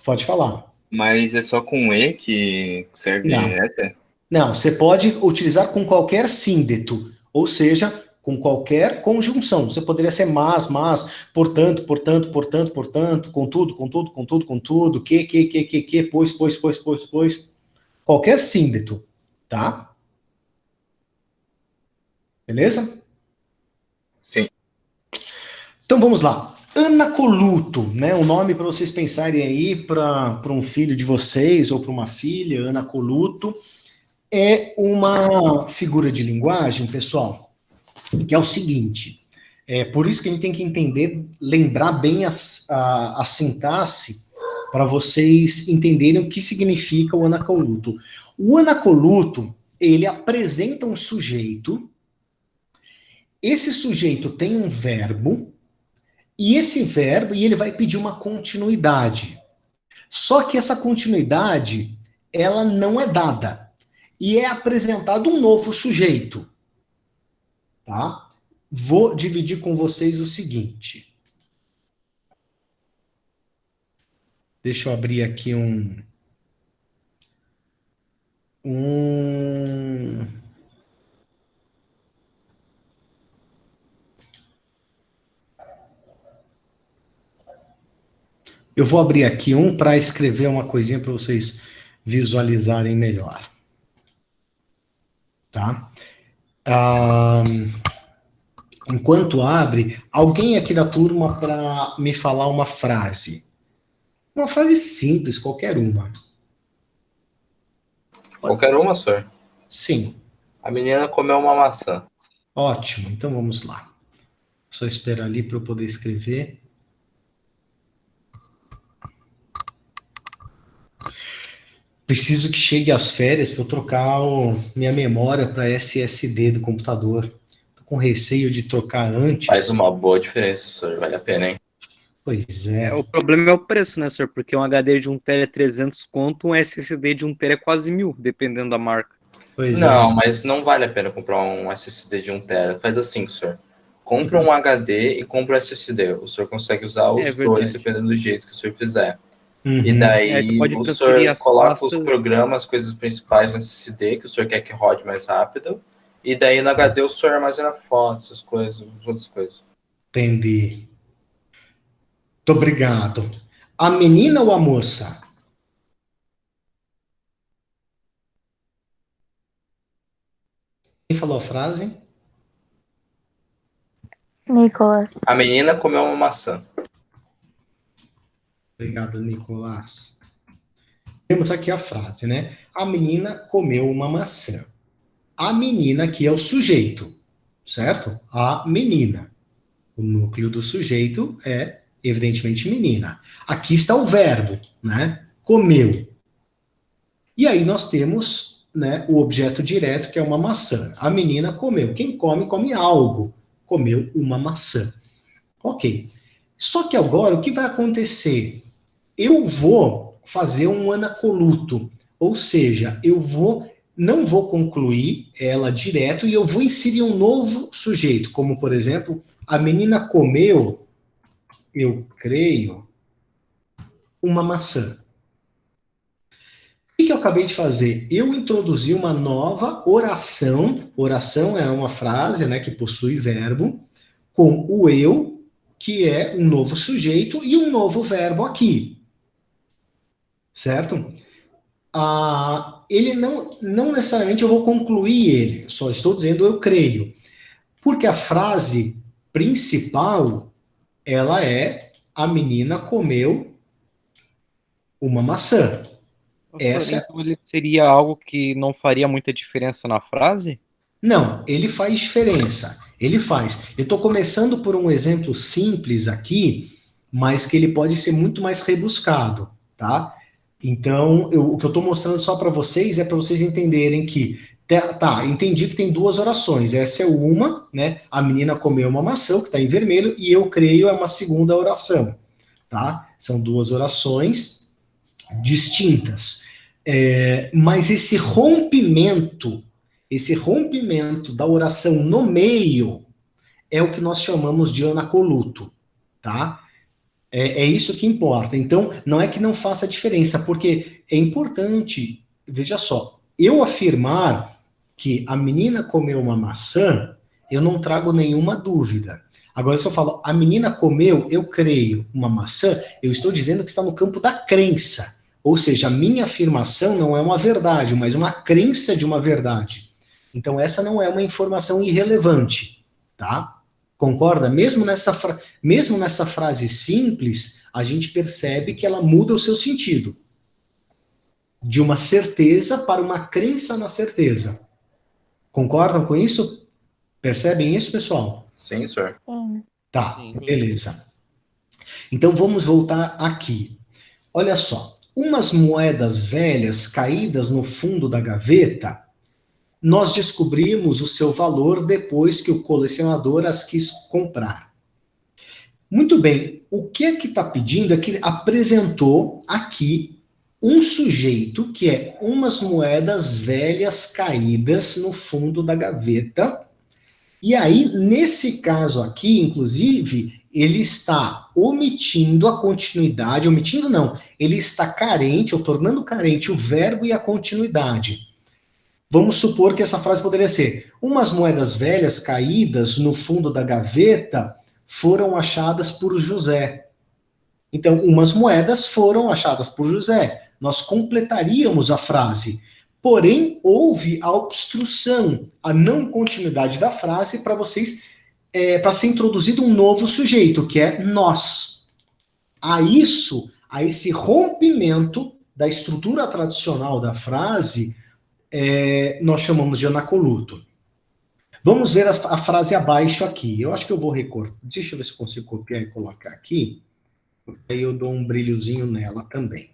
Pode falar. Mas é só com E que serve essa? Não, você pode utilizar com qualquer síndeto, ou seja, com qualquer conjunção. Você poderia ser mas, portanto, contudo, que, pois. Qualquer síndeto, tá? Beleza? Sim. Então vamos lá. Anacoluto, o nome para vocês pensarem aí para um filho de vocês ou para uma filha. Anacoluto é uma figura de linguagem, pessoal, que é o seguinte. Por isso que a gente tem que entender, lembrar bem a sintaxe para vocês entenderem o que significa o anacoluto. O anacoluto, ele apresenta um sujeito. Esse sujeito tem um verbo, e esse verbo, ele vai pedir uma continuidade. Só que essa continuidade, ela não é dada. E é apresentado um novo sujeito. Tá? Vou dividir com vocês o seguinte. Deixa eu abrir aqui Eu vou abrir aqui para escrever uma coisinha para vocês visualizarem melhor. Tá? enquanto abre, alguém aqui da turma para me falar uma frase. Uma frase simples, qualquer uma. Qualquer uma, senhor. Sim. A menina comeu uma maçã. Ótimo, então vamos lá. Só esperar ali para eu poder escrever. Preciso que chegue às férias para eu trocar minha memória para SSD do computador. Tô com receio de trocar antes. Faz uma boa diferença, senhor. Vale a pena, hein? Pois é. O problema é o preço, né, senhor? Porque um HD de 1 TB é 300 conto, um SSD de 1 TB é quase 1.000, dependendo da marca. Pois não, mas não vale a pena comprar um SSD de 1 TB. Faz assim, senhor. Compra um HD e compra um SSD. O senhor consegue usar os dois, dependendo do jeito que o senhor fizer. E daí o senhor coloca os programas, as coisas principais no SSD, que o senhor quer que rode mais rápido. E daí no HD o senhor armazena fotos, essas coisas, outras coisas. Entendi. Muito obrigado. A menina ou a moça? Quem falou a frase? Nicolas. A menina comeu uma maçã. Obrigado, Nicolás. Temos aqui a frase, né? A menina comeu uma maçã. A menina aqui é o sujeito, certo? A menina. O núcleo do sujeito é, evidentemente, menina. Aqui está o verbo, né? Comeu. E aí nós temos, né, o objeto direto, que é uma maçã. A menina comeu. Quem come, come algo. Comeu uma maçã. Ok. Só que agora, o que vai acontecer? Eu vou fazer um anacoluto, ou seja, não vou concluir ela direto e eu vou inserir um novo sujeito, como, por exemplo, a menina comeu, eu creio, uma maçã. O que eu acabei de fazer? Eu introduzi uma nova oração. Oração é uma frase, né, que possui verbo, com o eu, que é um novo sujeito, e um novo verbo aqui. Certo? Ele não necessariamente eu vou concluir ele, só estou dizendo eu creio. Porque a frase principal, ela é a menina comeu uma maçã. Então ele seria algo que não faria muita diferença na frase? Não, ele faz diferença. Ele faz. Eu estou começando por um exemplo simples aqui, mas que ele pode ser muito mais rebuscado, tá? Então, o que eu estou mostrando só para vocês é para vocês entenderem que, entendi que tem duas orações. Essa é uma, né? A menina comeu uma maçã, que está em vermelho, e eu creio é uma segunda oração, tá? São duas orações distintas. Mas esse rompimento da oração no meio é o que nós chamamos de anacoluto, tá? É isso que importa. Então, não é que não faça diferença, porque é importante, veja só, eu afirmar que a menina comeu uma maçã, eu não trago nenhuma dúvida. Agora, se eu falo, a menina comeu, eu creio, uma maçã, eu estou dizendo que está no campo da crença. Ou seja, a minha afirmação não é uma verdade, mas uma crença de uma verdade. Então, essa não é uma informação irrelevante, tá? Concorda? Mesmo nessa frase simples, a gente percebe que ela muda o seu sentido. De uma certeza para uma crença na certeza. Concordam com isso? Percebem isso, pessoal? Sim, senhor. Sim. Tá, beleza. Então, vamos voltar aqui. Olha só. Umas moedas velhas caídas no fundo da gaveta, nós descobrimos o seu valor depois que o colecionador as quis comprar. Muito bem, o que é que está pedindo é que apresentou aqui um sujeito que é umas moedas velhas caídas no fundo da gaveta. E aí, nesse caso aqui, inclusive, ele está omitindo a continuidade, omitindo não, ele está carente, ou tornando carente o verbo e a continuidade. Vamos supor que essa frase poderia ser: umas moedas velhas caídas no fundo da gaveta foram achadas por José. Então, umas moedas foram achadas por José. Nós completaríamos a frase. Porém, houve a obstrução, a não continuidade da frase para vocês para ser introduzido um novo sujeito, que é nós. A esse rompimento da estrutura tradicional da frase, nós chamamos de anacoluto. Vamos ver a frase abaixo aqui. Eu acho que eu vou recortar. Deixa eu ver se consigo copiar e colocar aqui. Aí eu dou um brilhozinho nela também.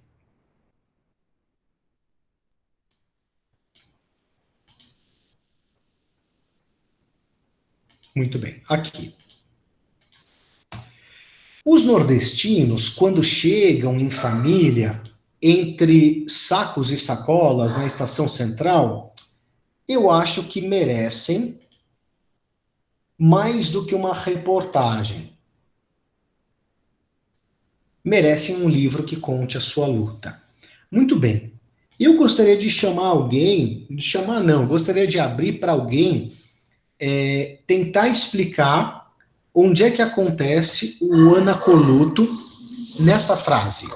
Muito bem, aqui. Os nordestinos, quando chegam em família, entre sacos e sacolas na estação central, eu acho que merecem mais do que uma reportagem. Merecem um livro que conte a sua luta. Muito bem. Eu gostaria de chamar alguém, gostaria de abrir para alguém tentar explicar onde é que acontece o anacoluto nessa frase.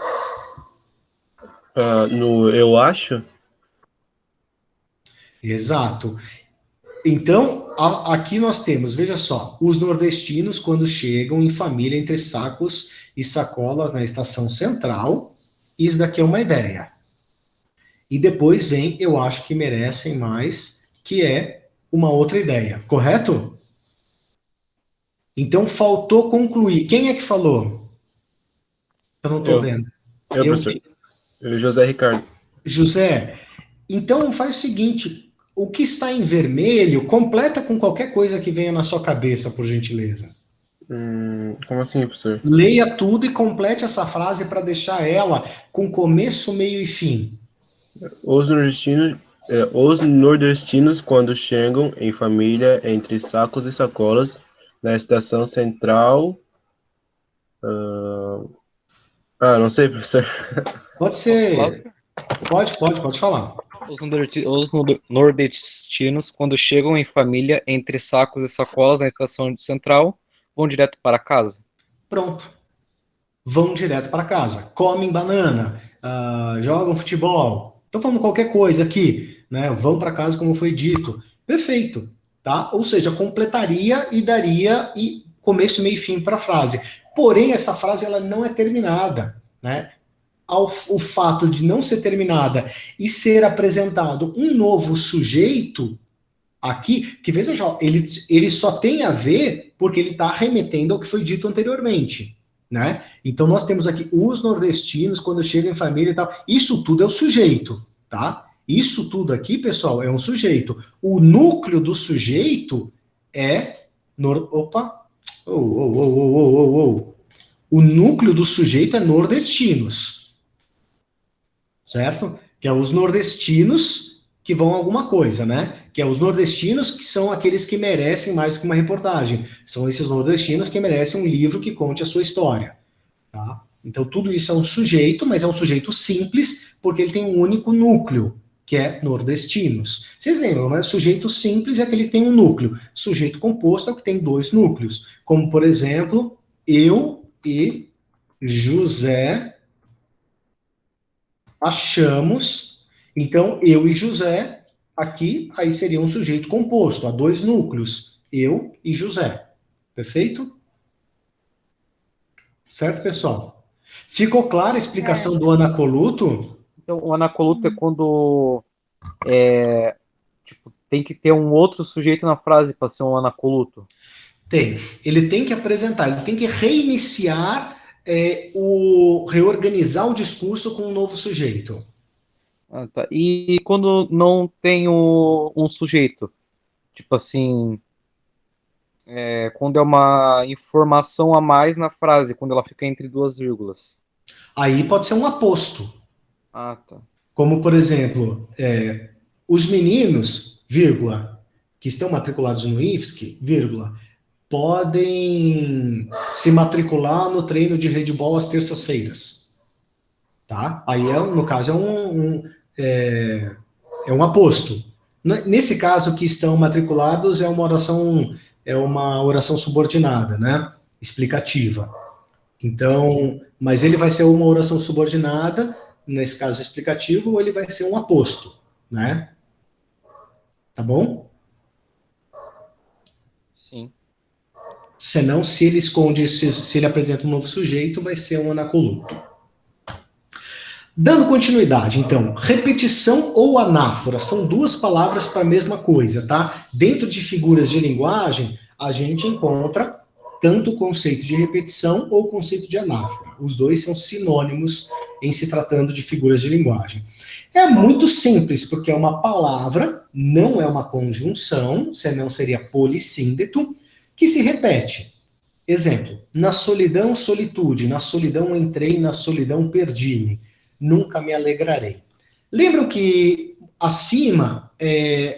No eu acho? Exato. Então, aqui nós temos, veja só, os nordestinos quando chegam em família entre sacos e sacolas na estação central, isso daqui é uma ideia. E depois vem, eu acho que merecem mais, que é uma outra ideia, correto? Então, faltou concluir. Quem é que falou? Eu não estou vendo. Professor. José Ricardo. José, então faz o seguinte, o que está em vermelho, completa com qualquer coisa que venha na sua cabeça, por gentileza. Como assim, professor? Leia tudo e complete essa frase para deixar ela com começo, meio e fim. Os nordestinos, quando chegam em família entre sacos e sacolas na estação central... não sei, professor. Pode ser. Pode falar. Os nordestinos, quando chegam em família entre sacos e sacolas na estação central, vão direto para casa. Pronto. Vão direto para casa. Comem banana, jogam futebol. Estou falando qualquer coisa aqui, né? Vão para casa, como foi dito. Perfeito, tá? Ou seja, completaria e daria começo, meio e fim para a frase. Porém, essa frase ela não é terminada, né? O fato de não ser terminada e ser apresentado um novo sujeito aqui, que veja só, ele só tem a ver porque ele está remetendo ao que foi dito anteriormente, né? Então nós temos aqui os nordestinos quando chegam em família e tal. Isso tudo é o sujeito, tá? Isso tudo aqui, pessoal, é um sujeito. O núcleo do sujeito é o núcleo do sujeito é nordestinos, certo? Que é os nordestinos que vão a alguma coisa, né? Que é os nordestinos que são aqueles que merecem mais do que uma reportagem. São esses nordestinos que merecem um livro que conte a sua história, tá? Então tudo isso é um sujeito, mas é um sujeito simples, porque ele tem um único núcleo, que é nordestinos. Vocês lembram, né? Sujeito simples é aquele que tem um núcleo. Sujeito composto é o que tem dois núcleos. Como, por exemplo, eu e José achamos. Então, eu e José, aqui, aí seria um sujeito composto, há dois núcleos. Eu e José. Perfeito? Certo, pessoal? Ficou clara a explicação do anacoluto? Então, o anacoluto é quando tem que ter um outro sujeito na frase para ser um anacoluto? Tem. Ele tem que apresentar, ele tem que reiniciar, reorganizar o discurso com um novo sujeito. Tá. E quando não tem um sujeito? Tipo assim, quando é uma informação a mais na frase, quando ela fica entre duas vírgulas. Aí pode ser um aposto. Ah, tá. Como, por exemplo, os meninos, vírgula, que estão matriculados no IFSC, vírgula, podem se matricular no treino de handball às terças-feiras. Tá? Aí, no caso, é um aposto. Nesse caso que estão matriculados, é uma oração subordinada, né? Explicativa. Então, mas ele vai ser uma oração subordinada, nesse caso explicativo, ou ele vai ser um aposto, né? Tá bom? Sim. Senão, se ele esconde, se ele apresenta um novo sujeito, vai ser um anacoluto. Dando continuidade, então, repetição ou anáfora são duas palavras para a mesma coisa, tá? Dentro de figuras de linguagem, a gente encontra tanto o conceito de repetição ou o conceito de anáfora. Os dois são sinônimos em se tratando de figuras de linguagem. É muito simples, porque é uma palavra, não é uma conjunção, senão seria polissíndeto, que se repete. Exemplo, na solidão, solitude, na solidão entrei, na solidão perdi-me, nunca me alegrarei. Lembram que acima,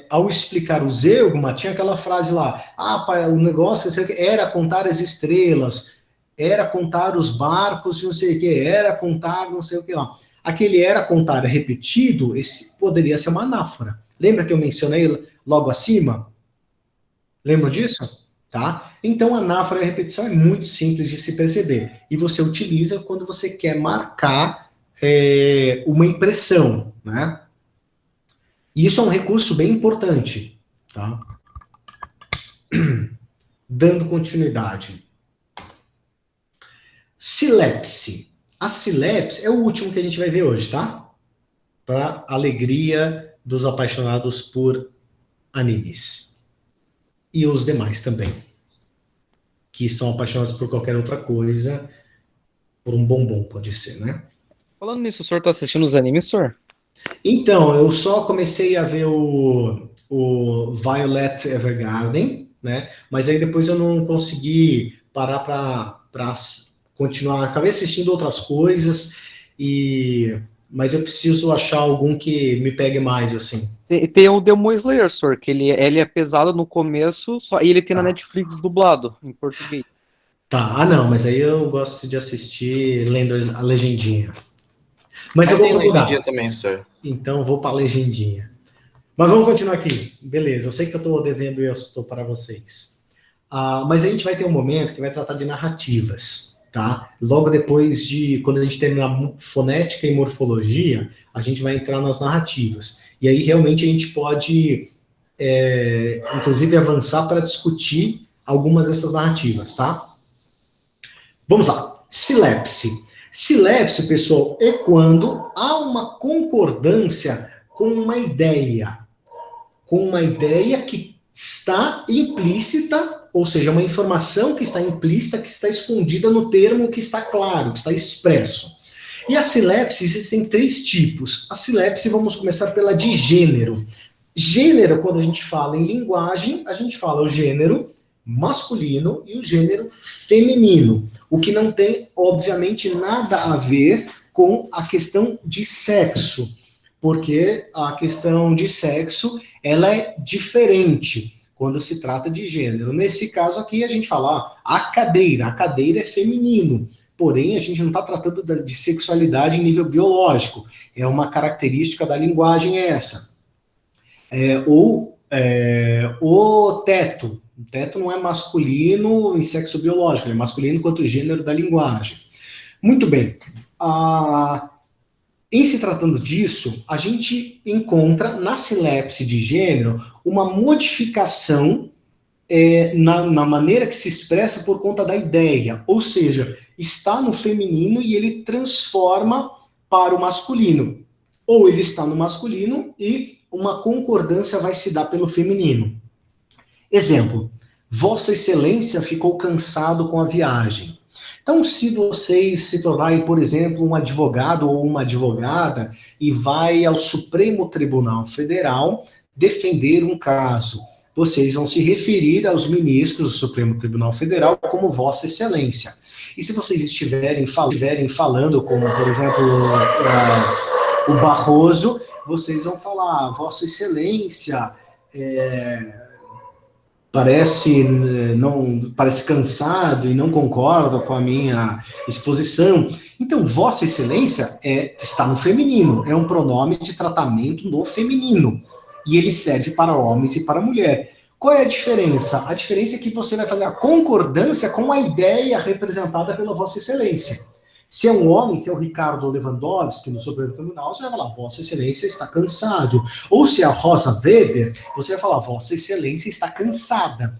ao explicar o zeugma, tinha aquela frase lá, pai, o negócio era contar as estrelas, era contar os barcos, não sei o que, era contar não sei o que lá. Aquele era contar repetido, esse poderia ser uma anáfora. Lembra que eu mencionei logo acima? Lembra disso? Tá? Então, anáfora e repetição é muito simples de se perceber. E você utiliza quando você quer marcar uma impressão, né? E isso é um recurso bem importante, tá? Dando continuidade. Silepse. A silepse é o último que a gente vai ver hoje, tá? Para alegria dos apaixonados por animes. E os demais também. Que são apaixonados por qualquer outra coisa. Por um bombom, pode ser, né? Falando nisso, o senhor tá assistindo os animes, senhor? Então, eu só comecei a ver o Violet Evergarden, né? Mas aí depois eu não consegui parar para continuar. Acabei assistindo outras coisas, mas eu preciso achar algum que me pegue mais, assim. Tem o Demon Slayer, senhor, que ele é pesado no começo, e ele tem na Netflix dublado, em português. Tá, não, mas aí eu gosto de assistir lendo a legendinha. Mas eu vou procurar. Legendinha também, senhor. Então eu vou para a legendinha. Mas vamos continuar aqui. Beleza, eu sei que eu estou devendo isso para vocês. Mas a gente vai ter um momento que vai tratar de narrativas, tá? Logo depois quando a gente terminar fonética e morfologia, a gente vai entrar nas narrativas. E aí realmente a gente pode, inclusive, avançar para discutir algumas dessas narrativas, tá? Vamos lá. Silepse. Silepse, pessoal, é quando há uma concordância com uma ideia que está implícita, ou seja, uma informação que está implícita, que está escondida no termo que está claro, que está expresso. E a silepse, existem 3 tipos. A silepse, vamos começar pela de gênero. Gênero, quando a gente fala em linguagem, a gente fala o gênero masculino e o gênero feminino, o que não tem, obviamente, nada a ver com a questão de sexo, porque a questão de sexo, ela é diferente quando se trata de gênero. Nesse caso aqui, a gente fala a cadeira é feminino, porém, a gente não está tratando de sexualidade em nível biológico, é uma característica da linguagem essa. O teto. O teto não é masculino em sexo biológico, é masculino quanto gênero da linguagem. Muito bem. Em se tratando disso, a gente encontra na silepse de gênero uma modificação na maneira que se expressa por conta da ideia. Ou seja, está no feminino e ele transforma para o masculino. Ou ele está no masculino e uma concordância vai se dar pelo feminino. Exemplo, Vossa Excelência ficou cansado com a viagem. Então, se vocês se tornarem, por exemplo, um advogado ou uma advogada e vai ao Supremo Tribunal Federal defender um caso, vocês vão se referir aos ministros do Supremo Tribunal Federal como Vossa Excelência. E se vocês estiverem falando, como, por exemplo, o Barroso, vocês vão falar, Vossa Excelência, parece cansado e não concorda com a minha exposição. Então, Vossa Excelência está no feminino, é um pronome de tratamento no feminino, e ele serve para homens e para mulher. Qual é a diferença? A diferença é que você vai fazer a concordância com a ideia representada pela Vossa Excelência. Se é um homem, se é o Ricardo Lewandowski no Supremo Tribunal, você vai falar, Vossa Excelência está cansado. Ou se é a Rosa Weber, você vai falar, Vossa Excelência está cansada.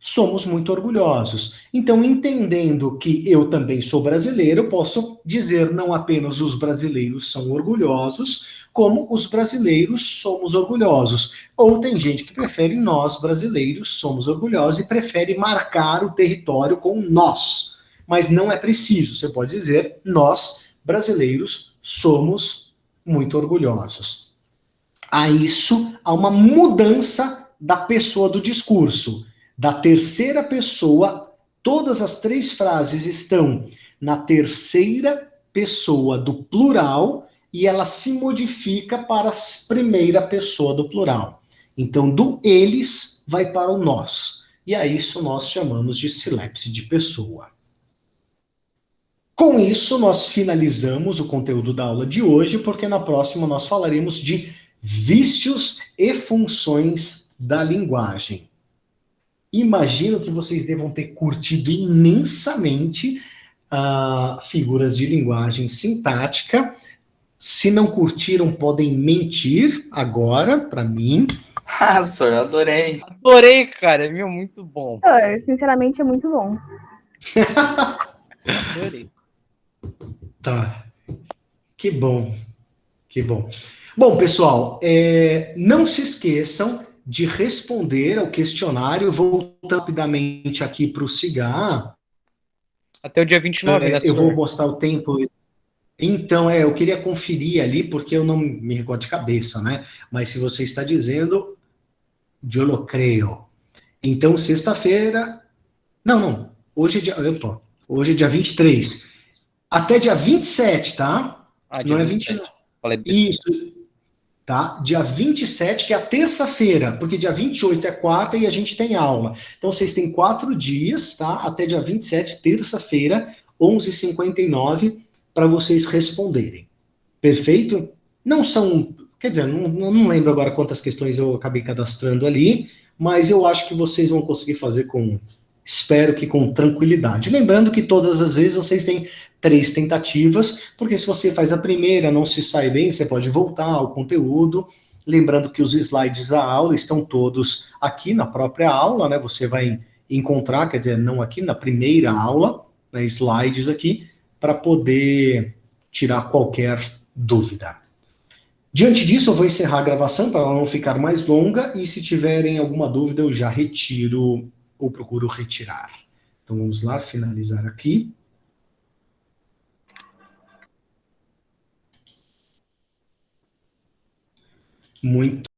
somos muito orgulhosos. Então, entendendo que eu também sou brasileiro, eu posso dizer não apenas os brasileiros são orgulhosos, como os brasileiros somos orgulhosos. Ou tem gente que prefere nós brasileiros somos orgulhosos e prefere marcar o território com nós. Mas não é preciso, você pode dizer nós brasileiros somos muito orgulhosos. Há uma mudança da pessoa do discurso. Da terceira pessoa, todas as 3 frases estão na terceira pessoa do plural e ela se modifica para a primeira pessoa do plural. Então, do eles vai para o nós. E a isso nós chamamos de silepse de pessoa. Com isso, nós finalizamos o conteúdo da aula de hoje, porque na próxima nós falaremos de vícios e funções da linguagem. Imagino que vocês devam ter curtido imensamente figuras de linguagem sintática. Se não curtiram, podem mentir agora, para mim. Ah, senhor, eu adorei. Adorei, cara. Meu, muito bom. Sinceramente, é muito bom. Adorei. Tá. Que bom. Que bom. Bom, pessoal, não se esqueçam de responder ao questionário. Voltando rapidamente aqui para o Cigar. Até o dia 29, né, eu vou mostrar o tempo. Então, eu queria conferir ali, porque eu não me recordo de cabeça, né? Mas se você está dizendo, eu lo creio. Então, sexta-feira... Não. Hoje é dia... Hoje é dia 23. Até dia 27, tá? Dia não 27. É 29. Isso. Tá? Dia 27, que é a terça-feira, porque dia 28 é quarta e a gente tem aula. Então, vocês têm 4 dias, tá? Até dia 27, terça-feira, 11h59, para vocês responderem. Perfeito? Não são... Quer dizer, não lembro agora quantas questões eu acabei cadastrando ali, mas eu acho que vocês vão conseguir fazer espero que com tranquilidade. Lembrando que todas as vezes vocês têm 3 tentativas, porque se você faz a primeira, não se sai bem, você pode voltar ao conteúdo. Lembrando que os slides da aula estão todos aqui na própria aula, né? Você vai encontrar, quer dizer, não aqui na primeira aula, né, slides aqui, para poder tirar qualquer dúvida. Diante disso, eu vou encerrar a gravação para ela não ficar mais longa, e se tiverem alguma dúvida, eu já retiro ou procuro retirar. Então, vamos lá, finalizar aqui. Muito